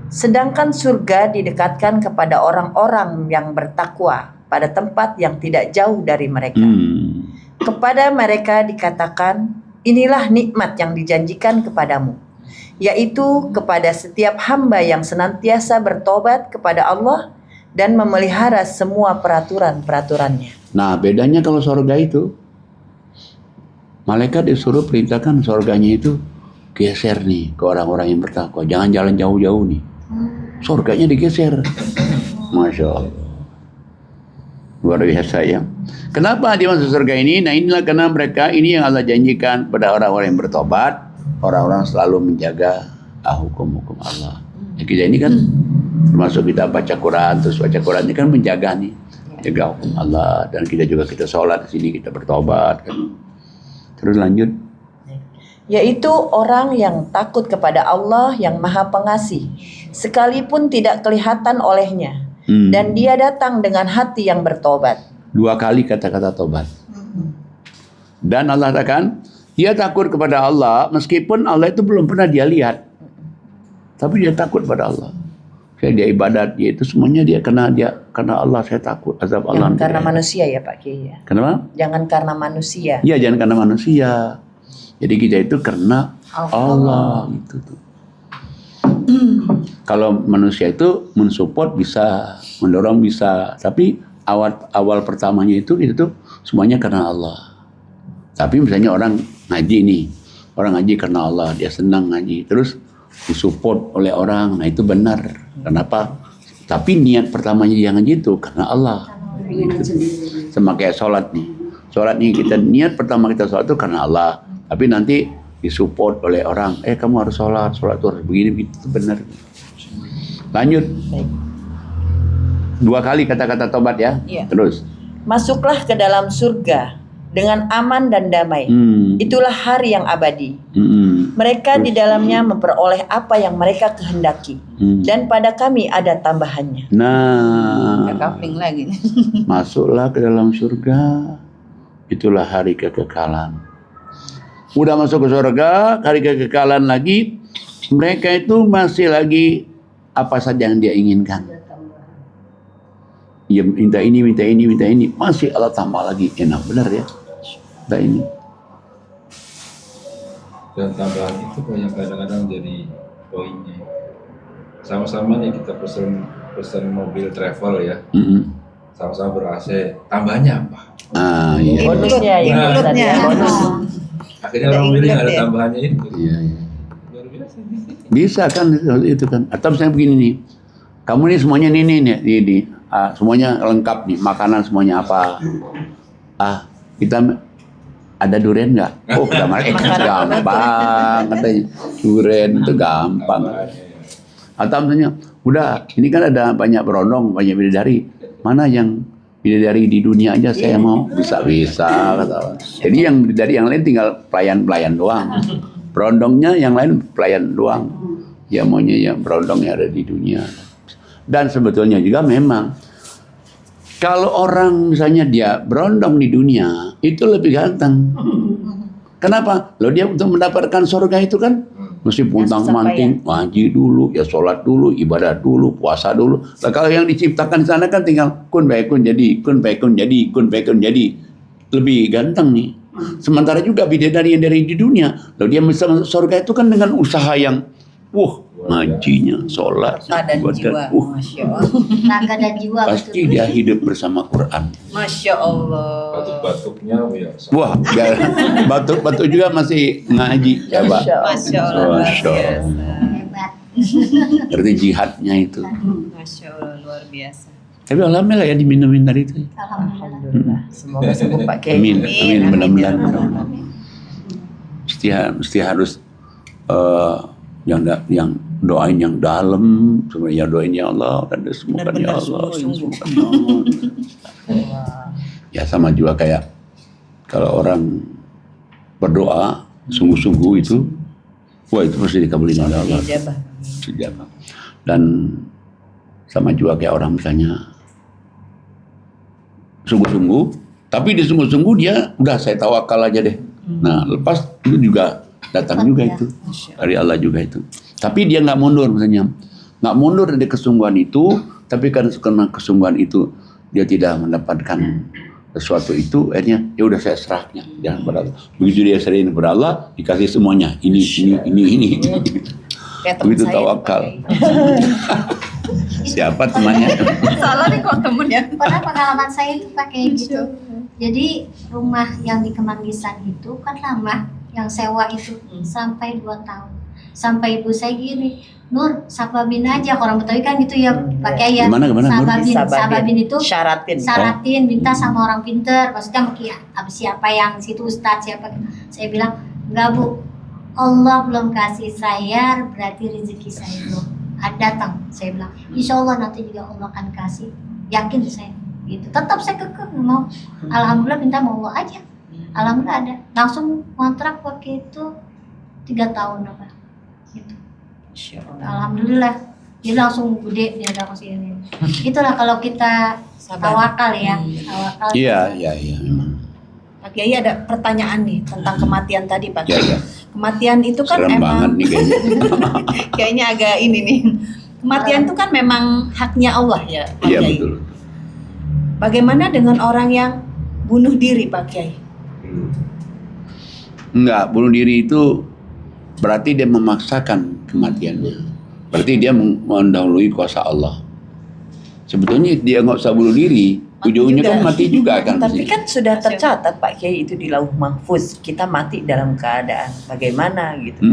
Sedangkan surga didekatkan kepada orang-orang yang bertakwa pada tempat yang tidak jauh dari mereka. Kepada mereka dikatakan, inilah nikmat yang dijanjikan kepadamu, yaitu kepada setiap hamba yang senantiasa bertobat kepada Allah dan memelihara semua peraturan-peraturannya. Nah, bedanya kalau surga itu, malaikat disuruh perintahkan surganya itu geser nih ke orang-orang yang bertakwa. Jangan jalan jauh-jauh nih. Surganya digeser. Masya Allah. Luar biasa ya. Kenapa dia masuk surga ini? Nah, inilah karena mereka ini yang Allah janjikan pada orang-orang yang bertobat. Orang-orang selalu menjaga hukum-hukum Allah. Ya, kita ini kan termasuk kita baca Quran, terus baca Quran ini kan menjaga nih, jaga hukum Allah, dan kita sholat di sini, kita bertobat kan. Terus lanjut. Yaitu orang yang takut kepada Allah yang Maha Pengasih, sekalipun tidak kelihatan olehnya, dan dia datang dengan hati yang bertobat. 2 kali kata-kata tobat. Dan Allah katakan, dia takut kepada Allah meskipun Allah itu belum pernah dia lihat. Tapi dia takut pada Allah. Dia ibadat, dia itu semuanya dia karena Allah saya takut azab Allah. Jangan karena manusia ya Pak Kiai ya. Kenapa? Jangan karena manusia. Iya, jangan karena manusia. Jadi kita itu karena Allah gitu tuh. Kalau manusia itu mensupport bisa, mendorong bisa, tapi awal pertamanya itu semuanya karena Allah. Tapi misalnya orang ngaji nih, orang ngaji karena Allah, dia senang ngaji, terus disupport oleh orang, nah itu benar. Kenapa? Tapi niat pertamanya dia ngaji itu karena Allah. Sama kayak sholat nih. Sholat nih, kita niat pertama kita sholat itu karena Allah. Tapi nanti disupport oleh orang, kamu harus sholat itu harus begini, itu benar. Lanjut. 2 kali kata-kata tobat ya. Terus. Masuklah ke dalam surga dengan aman dan damai. Itulah hari yang abadi. Mereka di dalamnya memperoleh apa yang mereka kehendaki. Dan pada kami ada tambahannya. Nah, Kapling lagi. Masuklah ke dalam surga. Itulah hari kekekalan. Udah masuk ke surga, hari kekekalan lagi. Mereka itu masih lagi apa saja yang dia inginkan. Ya, minta ini. Masih Allah tambah lagi. Enak benar ya. Minta ini. Dan tambahan itu yang kadang-kadang jadi poinnya. Sama-sama nih kita pesan mobil travel ya. Sama-sama ber-AC. Tambahnya apa? Iya. Bonusnya ya. Bonus. Akhirnya orang milih ada tambahannya itu. Iya. Luar biasa. Bisa kan itu kan. Atau misalnya begini nih. Kamu nih semuanya ini. Semuanya lengkap nih. Makanan semuanya apa? Kita ada durian nggak? Oh, kita gampang katanya. Durian itu gampang. Atau misalnya, udah ini kan ada banyak berondong, banyak bidadari. Mana yang bidadari di dunia aja saya mau? Bisa kata. Jadi yang bidadari yang lain tinggal pelayan doang. Berondongnya yang lain pelayan doang. Ya maunya yang berondong yang ada di dunia. Dan sebetulnya juga memang kalau orang misalnya dia berondong di dunia itu lebih ganteng. Kenapa? Dia untuk mendapatkan surga itu kan mesti puntang-manting, ngaji dulu, ya sholat dulu, ibadah dulu, puasa dulu. Nah, kalau yang diciptakan di sana kan tinggal kun fayakun jadi, lebih ganteng nih. Sementara juga bidadari yang dari di dunia, dia bisa masuk surga itu kan dengan usaha yang ngajinya, sholat, jiwa, Masya Allah. Raga dan jiwa. Pasti dia hidup bersama Quran. Masya Allah. Batuk-batuknya biasa. Wah, batuk-batuk juga masih ngaji, coba. Masya Allah. Luar biasa. Hebat. Berarti jihadnya itu. Masya Allah, luar biasa. Tapi alhamdulillah ya diminumin tadi itu. Alhamdulillah. Semoga sembuh Pak Kiai. Amin, mudah-mudahan. Mesti harus yang doain yang dalam, sebenarnya doain ya Allah dan disembuhkan ya Allah. Ya sama juga kayak kalau orang berdoa sungguh-sungguh itu, itu pasti dikabulin oleh Allah. Sejabah. Dan sama juga kayak orang misalnya sungguh-sungguh, tapi di sungguh-sungguh dia udah saya tawakal aja deh. Nah lepas itu juga datang juga itu dari Allah juga itu. Tapi dia nggak mundur misalnya nggak mundur dari kesungguhan itu, tapi karena kesungguhan itu dia tidak mendapatkan sesuatu itu, akhirnya ya udah saya serahnya jangan pada Allah. Begitu dia serahin kepada Allah, dikasih semuanya. Ini. Kayak temen Begitu saya tawakal. tuh, Pak Siapa temannya? Kiai. Salah nih kok temennya. Pernah pengalaman saya itu pakai gitu. Jadi rumah yang di Kemanggisan itu kan lama, yang sewa itu sampai 2 tahun. Sampai ibu saya gini, Nur, sababin aja, orang Betawi kan gitu ya, pakai ya. Gimana, Nur? Sababin itu syaratin. minta sama orang pinter, maksudnya siapa yang situ ustadz siapa. Saya bilang, enggak Bu, Allah belum kasih saya, berarti rezeki saya belum datang. Saya bilang, insya Allah nanti juga Allah akan kasih, yakin saya. Gitu. Tetap saya kekeh mau. Alhamdulillah minta mau Allah aja. Alhamdulillah ada. Langsung kontrak waktu itu 3 tahun apa. Gitu. Alhamdulillah. Dia langsung gede, dia udah kasih ini. Itulah kalau kita tawakal ya. Tawakal. Iya memang. Pak Kiai ada pertanyaan nih tentang kematian tadi Pak. Iya. Kematian itu kan Serem banget emang nih kayaknya. kayaknya agak ini nih. Kematian itu kan memang haknya Allah ya Pak Iya Kiai. betul. Bagaimana dengan orang yang bunuh diri Pak Kiai? Enggak, bunuh diri itu berarti dia memaksakan kematiannya. Berarti dia mendahului kuasa Allah. Sebetulnya dia nggak usah bunuh diri, ujung-ujungnya kan mati juga kan. Tapi kan sudah tercatat Pak Kiai itu di Lauh Mahfuz, kita mati dalam keadaan bagaimana gitu.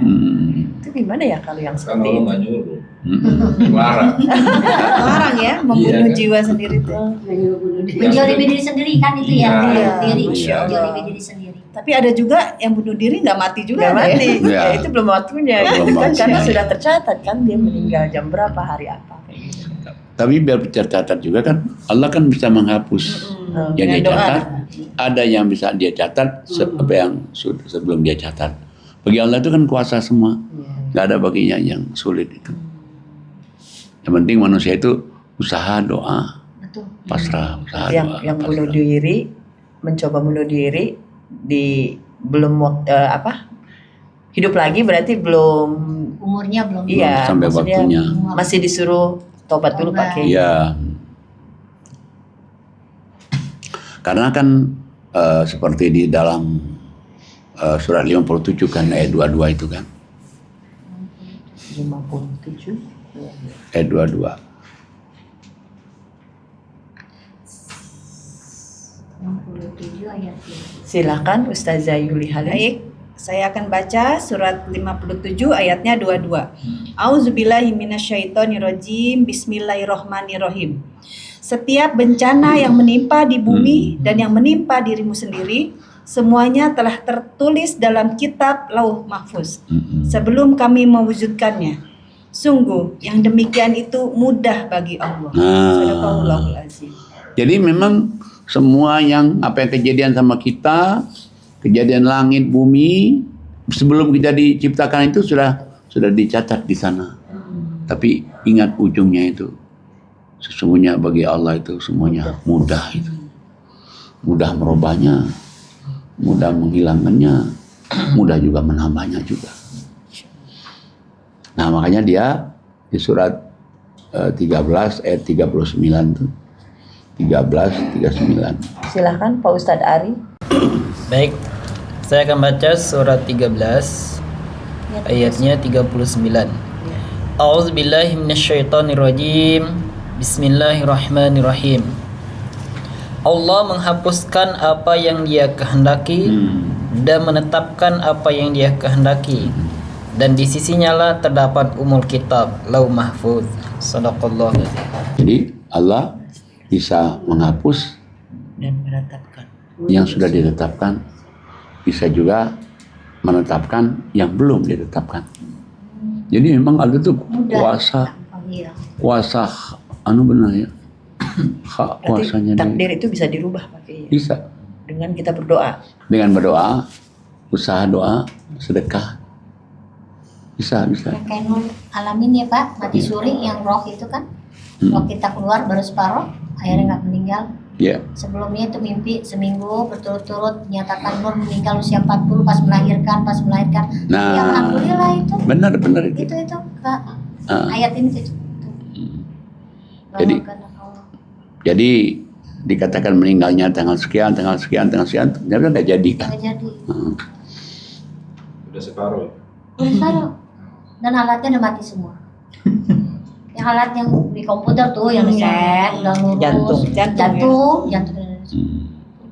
Itu gimana ya kalau yang Kan seperti Allah itu? nggak nyuruh, larang. Larang ya membunuh jiwa sendiri itu. Menjolimi diri sendiri kan itu ya, Iya. diri, Masya Allah. menjolimi diri sendiri. Tapi ada juga yang bunuh diri nggak mati juga Nggak ada ya. mati, Ya. ya itu belum waktunya. Belum Kan waktunya. karena sudah tercatat kan dia meninggal jam berapa, hari apa kayak gitu. Tapi biar tercatat juga kan, Allah kan bisa menghapus yang dia Dengan doa. catat. Ada yang bisa dia catat apa yang sebelum dia catat. Bagi Allah itu kan kuasa semua. Nggak ada baginya yang sulit itu. Yang penting manusia itu usaha doa, Betul. pasrah, usaha doa. Yang bunuh pasrah. diri, mencoba bunuh diri di belum hidup lagi berarti belum Umurnya belum. iya Sampai maksudnya waktunya. masih disuruh tobat dulu Pak Kiai. Iya. Karena kan seperti di dalam surat 57 kan ayat 22 itu kan. 57. Ayat 22. 67 ayat 3. Silakan Ustazah Yuli Halim. Baik, saya akan baca surat 57 ayatnya 22. Auzubillahi minasyaitonirrajim. Bismillahirrohmanirrohim. Setiap bencana yang menimpa di bumi dan yang menimpa dirimu sendiri, semuanya telah tertulis dalam kitab Lauh Mahfuz sebelum kami mewujudkannya. Sungguh yang demikian itu mudah bagi Allah. Sadaqallahul azim. Jadi memang semua yang apa yang kejadian sama kita, kejadian langit bumi sebelum kita diciptakan itu sudah dicatat di sana. Tapi ingat ujungnya itu. Sesungguhnya bagi Allah itu semuanya mudah itu. Mudah merubahnya, mudah menghilangkannya, mudah juga menambahnya juga. Nah makanya dia di surat 13 ayat 39 tuh. 13:39. Silakan Pak Ustadz Ari. Baik, saya akan baca surat 13 ayatnya 39. A'udzubillahi minasyaitonirrajim. Bismillahirrahmanirrahim. Allah menghapuskan apa yang Dia kehendaki dan menetapkan apa yang Dia kehendaki. Dan di sisinya lah terdapat umul kitab Lauh Mahfuz. Shadaqallah. Jadi Allah bisa menghapus Dan menetapkan. yang sudah ditetapkan, bisa juga menetapkan yang belum ditetapkan. Jadi memang Allah itu kuasa benar ya. Hak Berarti kuasanya takdir itu bisa dirubah Pak Kiai. bisa Dengan kita berdoa. dengan berdoa, usaha doa, sedekah. Bisa. Yang kayak Nur alamin ya Pak, mati suri yang roh itu kan, roh kita keluar baru separuh, akhirnya nggak meninggal. Ya. Sebelumnya itu mimpi seminggu berturut-turut menyatakan Nur meninggal usia 40 pas melahirkan. Nah, Ya alhamdulillah itu. benar itu. Itu Kak. Ayat ini itu. Jadi kehendak Allah. jadi dikatakan meninggalnya tanggal sekian, ternyata nggak jadi kan. Nggak jadi. Udah separuh. Udah taruh. Dan alatnya udah mati semua. Yang alat yang di komputer tuh yang set, udah lurus. Jantung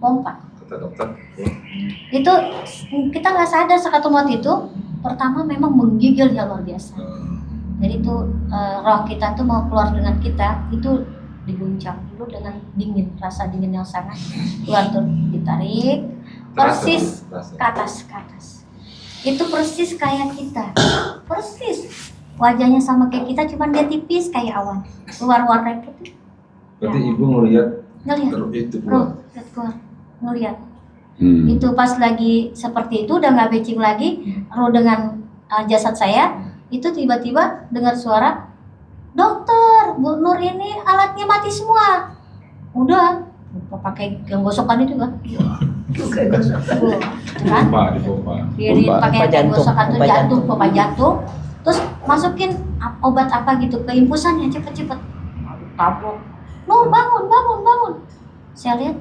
pompa. Kata dokter. Itu kita nggak sadar sekatung maut itu pertama memang menggigil ya luar biasa. Jadi itu roh kita tuh mau keluar dengan kita itu diguncang dulu dengan dingin, rasa dingin yang sangat keluar tuh ditarik persis ke atas. Itu persis kayak kita, persis wajahnya sama kayak kita, cuman dia tipis kayak awan, keluar warna putih. Berarti ibu ngelihat itu Roh keluar, ngelihat. Itu pas lagi seperti itu udah nggak becing lagi, roh dengan jasad saya itu tiba-tiba dengar suara, dokter, Bu Nur ini alatnya mati semua. Udah, lupa pakai yang gosokan itu kan? Dipompa. Pakai yang gosokan itu pompa jantung. Terus masukin obat apa gitu ke infusannya cepet-cepet. Tabok. No, bangun. Saya lihat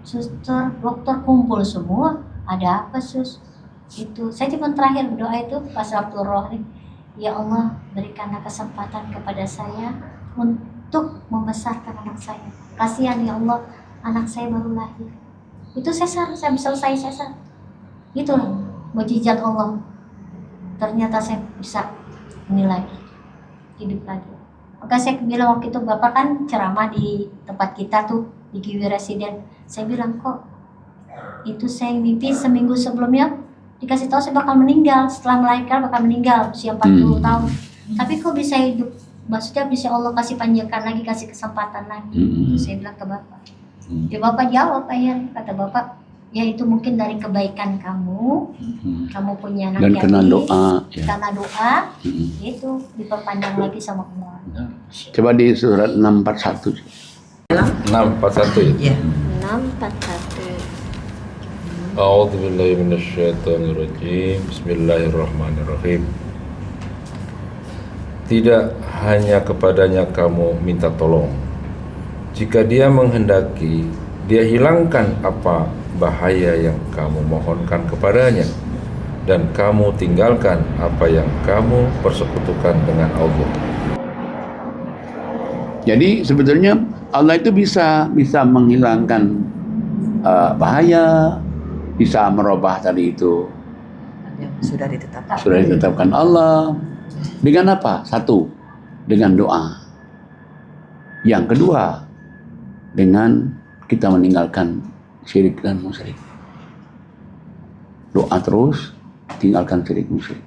suster, dokter kumpul semua. Ada apa sus? Itu saya cuma terakhir berdoa itu pas waktu roh nih. Ya Allah, berikanlah kesempatan kepada saya untuk membesarkan anak saya. Kasihan ya Allah, anak saya baru lahir. Itu sesar, saya bisa selesai sesar. Itulah mukjizat Allah. Ternyata saya bisa ini lagi, hidup lagi. Maka saya bilang waktu itu Bapak kan ceramah di tempat kita tuh di Kiwi Residen. Saya bilang kok itu saya mimpi seminggu sebelumnya dikasih tahu saya bakal meninggal, setelah melahirkan bakal meninggal usia 40 tahun. Tapi kok bisa hidup? Maksudnya bisa Allah kasih panjangkan lagi, kasih kesempatan lagi. Itu saya bilang ke Bapak. Ya Bapak jawab kata Bapak, ya itu mungkin dari kebaikan kamu, kamu punya anak dan yatim, karena doa, karena doa, itu diperpanjang lagi sama Allah. Coba di surat 641. 641 ya. 641. A'udzubillahi minasyaitonirrajim. Bismillahirrahmanirrahim. Tidak hanya kepadanya kamu minta tolong. Jika dia menghendaki, dia hilangkan apa bahaya yang kamu mohonkan kepadanya, dan kamu tinggalkan apa yang kamu persekutukan dengan Allah. Jadi sebetulnya Allah itu bisa menghilangkan bahaya, bisa merubah tadi itu. Sudah Sudah ditetapkan Allah. Dengan apa? Satu, dengan doa. Yang kedua, dengan kita meninggalkan syirik dan musyrik. Doa terus, tinggalkan syirik musyrik.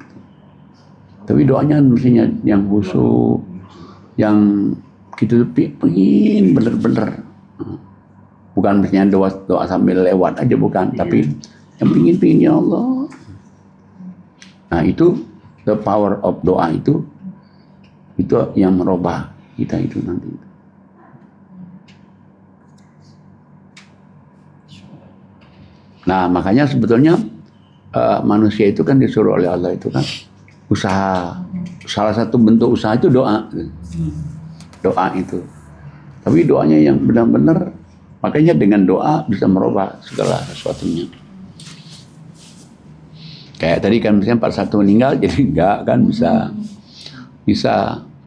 Tapi doanya mestinya yang khusyuk, yang kita pengen bener-bener. Bukan mestinya doa sambil lewat aja, bukan. Tapi yang pengen ya Allah. Nah itu the power of doa itu yang merubah kita itu nanti. Nah makanya sebetulnya manusia itu kan disuruh oleh Allah itu kan usaha. Salah satu bentuk usaha itu doa. Doa itu. Tapi doanya yang benar-benar, makanya dengan doa bisa merubah segala sesuatunya. Kayak tadi kan misalnya 41 meninggal jadi enggak kan,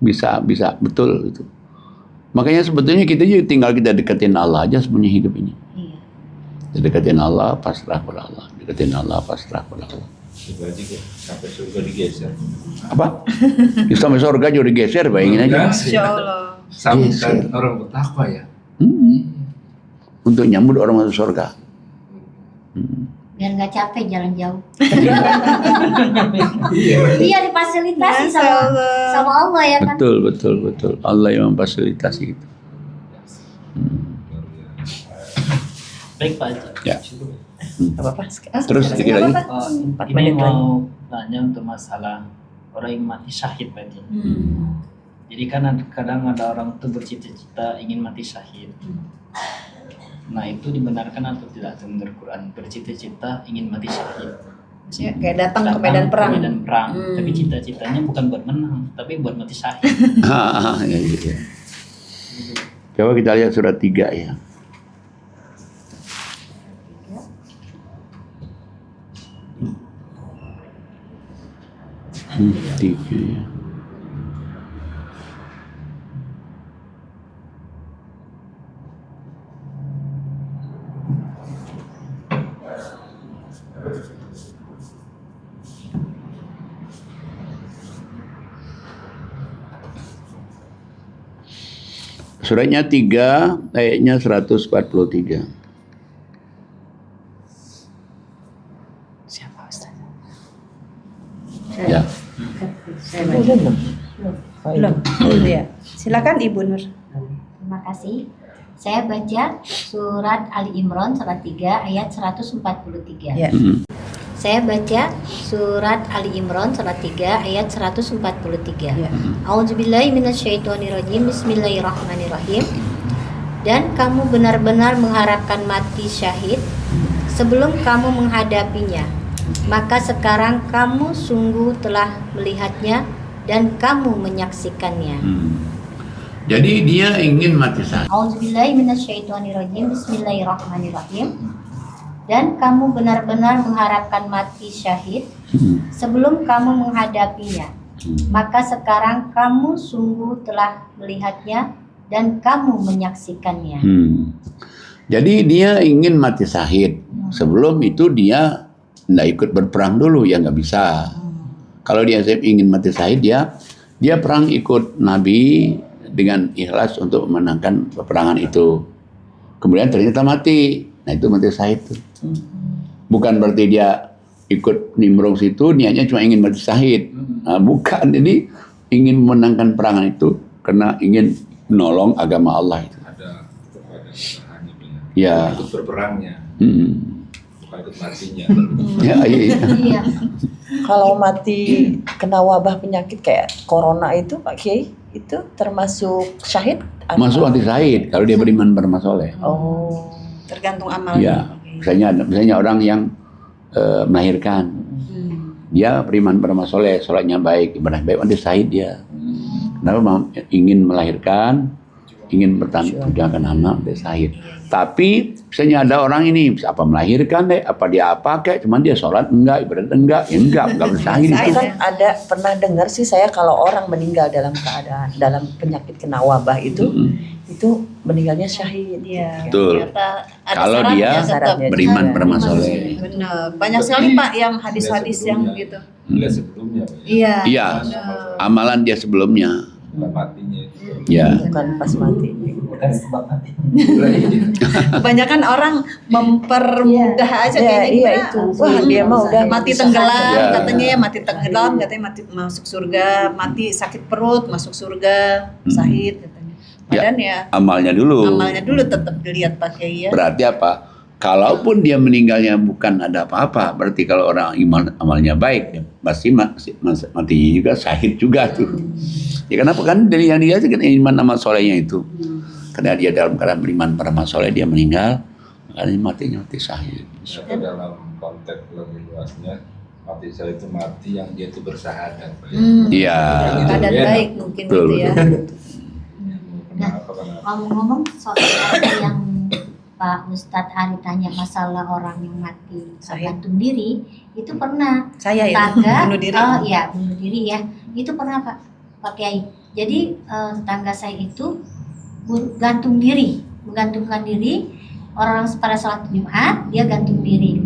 bisa betul itu. Makanya sebetulnya kita juga tinggal kita deketin Allah aja sebenarnya hidup ini. Kita deketin Allah, pasrah pada Allah. Deketin Allah, pasrah pada Allah. Sampai surga digeser. Apa? Sampai surga juga digeser, bayangin aja. Insya Allah. Sambutan orang bertakwa ya. Untuk nyambut orang masuk surga. Biar nggak capek jalan jauh. Iya difasilitasi sama Allah ya kan. Betul. Allah yang memfasilitasi itu. Baik Pak Haji. Ya. Apa-apa. Terus sedikit lagi. Ini mau tanya untuk masalah orang yang mati syahid Pak Haji. Jadi kan kadang ada orang tuh bercita-cita ingin mati syahid. Nah itu dibenarkan atau tidak menurut Quran, bercita-cita ingin mati syahid? Ya, kayak datang ke medan perang. Tapi cita-citanya bukan buat menang, tapi buat mati syahid. Iya. Coba kita lihat surat 3 ya. Tiga ya. Suratnya 3, ayatnya 143. Siapa Ustaz? Ya. Belum. Ya. Silakan Ibu Nur. Terima kasih. Saya baca surat Ali Imran surat 3 ayat 143. Ya. Saya baca surat Ali Imran surat 3 ayat 143. Ya. A'udzubillahi minasyaitonirrajim. Bismillahirrahmanirrahim. Dan kamu benar-benar mengharapkan mati syahid sebelum kamu menghadapinya. Maka sekarang kamu sungguh telah melihatnya dan kamu menyaksikannya. Jadi dia ingin mati syahid. A'udzubillahi minasyaitonirrajim. Bismillahirrahmanirrahim. Dan kamu benar-benar mengharapkan mati syahid sebelum kamu menghadapinya. Maka sekarang kamu sungguh telah melihatnya dan kamu menyaksikannya. Jadi dia ingin mati syahid. Sebelum itu dia tidak ikut berperang dulu, ya nggak bisa. Kalau dia ingin mati syahid, dia perang ikut Nabi dengan ikhlas untuk memenangkan peperangan itu. Kemudian ternyata mati. Nah itu mati syahid tuh. Bukan berarti dia ikut nimbrung situ niatnya cuma ingin mati syahid. Nah, bukan, jadi ingin memenangkan perangan itu karena ingin menolong agama Allah itu. Ada kepada usahanya benar. Ya. Ikut berperangnya, bukan ikut matinya. Ya, iya. Iya. Kalau mati kena wabah penyakit kayak corona itu Pak Kiai, itu termasuk syahid? Masuk mati syahid kalau dia beriman bermasoleh. Oh. Tergantung amalnya. Ya, misalnya orang yang melahirkan, dia beriman bermasoleh, sholatnya baik, ibadah baik, mati syahid dia. Kenapa ingin melahirkan, ingin bertanggung anak, mati syahid. Tapi misalnya ada orang ini apa melahirkan deh, apa dia apa kayak, cuman dia sholat enggak, ibadah enggak bersyahid itu. Kan ada pernah dengar sih saya kalau orang meninggal dalam keadaan dalam penyakit kena wabah itu meninggalnya syahid. Iya. Betul. Ternyata ada Kalau dia syaratnya tetap. beriman bermasoleh. Benar. Banyak sekali Pak yang hadis-hadis yang gitu. Lihat sebelumnya, Pak. Iya. Iya, amalan dia sebelumnya. Bukan matinya itu. Ya. Bukan pas mati. Kebanyakan orang mempermudah aja kayaknya iya gimana? itu. Wah, dia mah udah mati tenggelam, Ya. katanya ya mati tenggelam, katanya mati masuk surga, mati sakit perut masuk surga, syahid katanya. Padahal ya Amalnya dulu. amalnya dulu tetap dilihat Pak Kiai ya. Berarti apa? Kalaupun dia meninggalnya bukan ada apa-apa, berarti kalau orang iman amalnya baik, ya pasti mati juga, syahid juga tuh. Ya kenapa kan dari yang dia kan iman amal solehnya itu. Karena dia dalam keadaan beriman beramal soleh, dia meninggal, makanya matinya mati syahid. Atau dalam konteks lebih luasnya, mati saya itu mati yang dia itu bersahadat, Pak. Iya. Keadaan baik mungkin Betul, gitu ya. Kenapa? Karena Ngomong-ngomong soal yang Pak Ustadz Ari tanya masalah orang yang mati gantung diri, itu pernah Saya ya tetangga, bunuh diri. oh iya bunuh diri ya, itu pernah Pak Kiai. Jadi tetangga saya itu menggantungkan diri orang pada salat Jumat, dia gantung diri.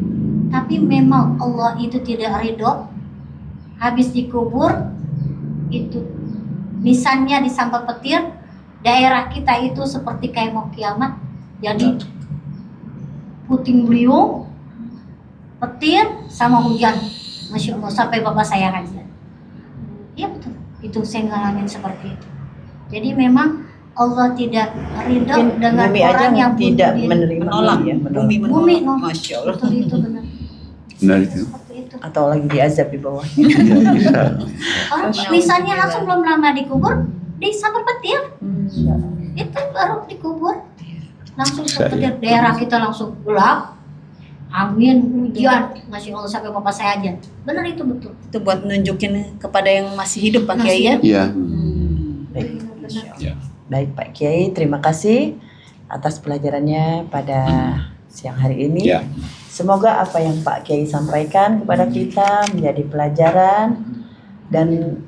Tapi memang Allah itu tidak ridho, habis dikubur itu nisannya disambar petir, daerah kita itu seperti kayak mau kiamat. Jadi puting beliung, petir sama hujan, Masya Allah, sampai bapak saya hajar. Iya betul, itu saya ngalamin seperti itu. Jadi memang Allah tidak ridho dengan bumi aja orang yang bunuh tidak diri. menerima Menolak, ya, bumi Bumi, menolak. no. Masya Allah. Betul itu benar. Benar itu. Seperti itu. atau lagi diazab di bawah. Iya, bisa. Orang misalnya langsung belum lama dikubur, disambar petir. Itu baru dikubur. Langsung Bisa, petir, daerah kita langsung gelap. Angin, hujan, Masya Allah sampai bapak saya aja. Benar itu betul. Itu buat nunjukin kepada yang masih hidup Pak Kiai ya. Iya. Benar. Ya. Baik Pak Kiai, terima kasih atas pelajarannya pada siang hari ini. Ya. Semoga apa yang Pak Kiai sampaikan kepada kita menjadi pelajaran dan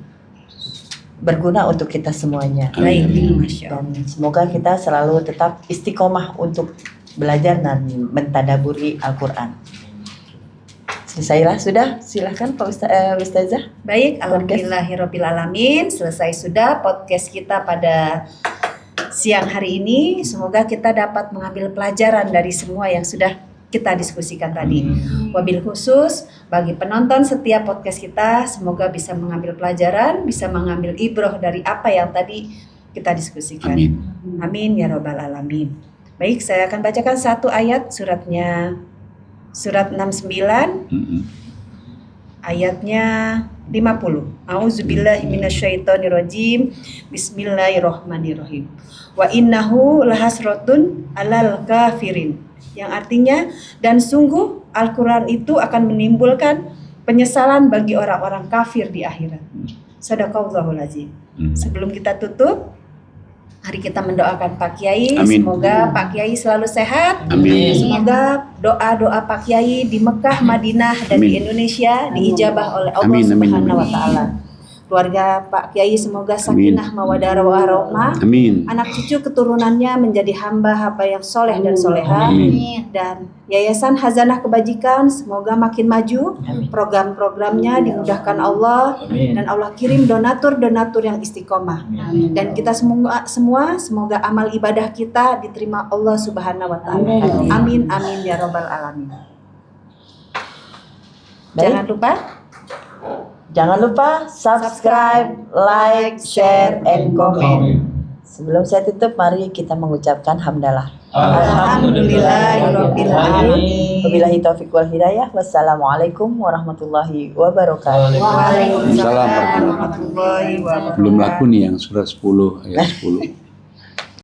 berguna untuk kita semuanya. Baik, Masya Allah. Dan semoga kita selalu tetap istiqomah untuk belajar dan mentadaburi Al-Quran. Selesailah sudah, silahkan Pak Ustazah. Baik, alhamdulillahirobbilalamin. Selesai sudah podcast kita pada siang hari ini. Semoga kita dapat mengambil pelajaran dari semua yang sudah kita diskusikan tadi. Wabil khusus bagi penonton setiap podcast kita, semoga bisa mengambil pelajaran, bisa mengambil ibroh dari apa yang tadi kita diskusikan. Amin. Amin ya robbal alamin. Baik, saya akan bacakan satu ayat suratnya, surat 69, ayatnya 50. A'udzubillahi minasyaitonirrajim. Bismillahirrahmanirrahim. Wa innahu lahasratun alal kafirin. Yang artinya, dan sungguh Al-Quran itu akan menimbulkan penyesalan bagi orang-orang kafir di akhirat. Sadaqallahul azim. Sebelum kita tutup, mari kita mendoakan Pak Kiai. Amin. Semoga Pak Kiai selalu sehat. Amin. Semoga doa-doa Pak Kiai di Mekah, Madinah, dan di Amin. Indonesia diijabah oleh Allah Amin, amin, Subhanahu wa amin. Ta'ala. Keluarga Pak Kiai semoga sakinah mawadah warahmah. Amin. Anak cucu keturunannya menjadi hamba yang soleh dan soleha. Amin. Dan Yayasan Hazanah Kebajikan semoga makin maju. Program-programnya dimudahkan Allah. Dan Allah kirim donatur-donatur yang istiqomah. Dan kita semua semoga amal ibadah kita diterima Allah Subhanahu wa Ta'ala. Amin amin ya robbal alamin. Jangan lupa subscribe, like, share, and comment. Sebelum saya tutup, mari kita mengucapkan hamdalah. Alhamdulillahirabbil alamin. Wabillahi taufiq wal hidayah. Wassalamualaikum warahmatullahi wabarakatuh. Waalaikumsalam Waalaikumsalam warahmatullahi wabarakatuh. Belum laku nih yang surat 10 ayat 10.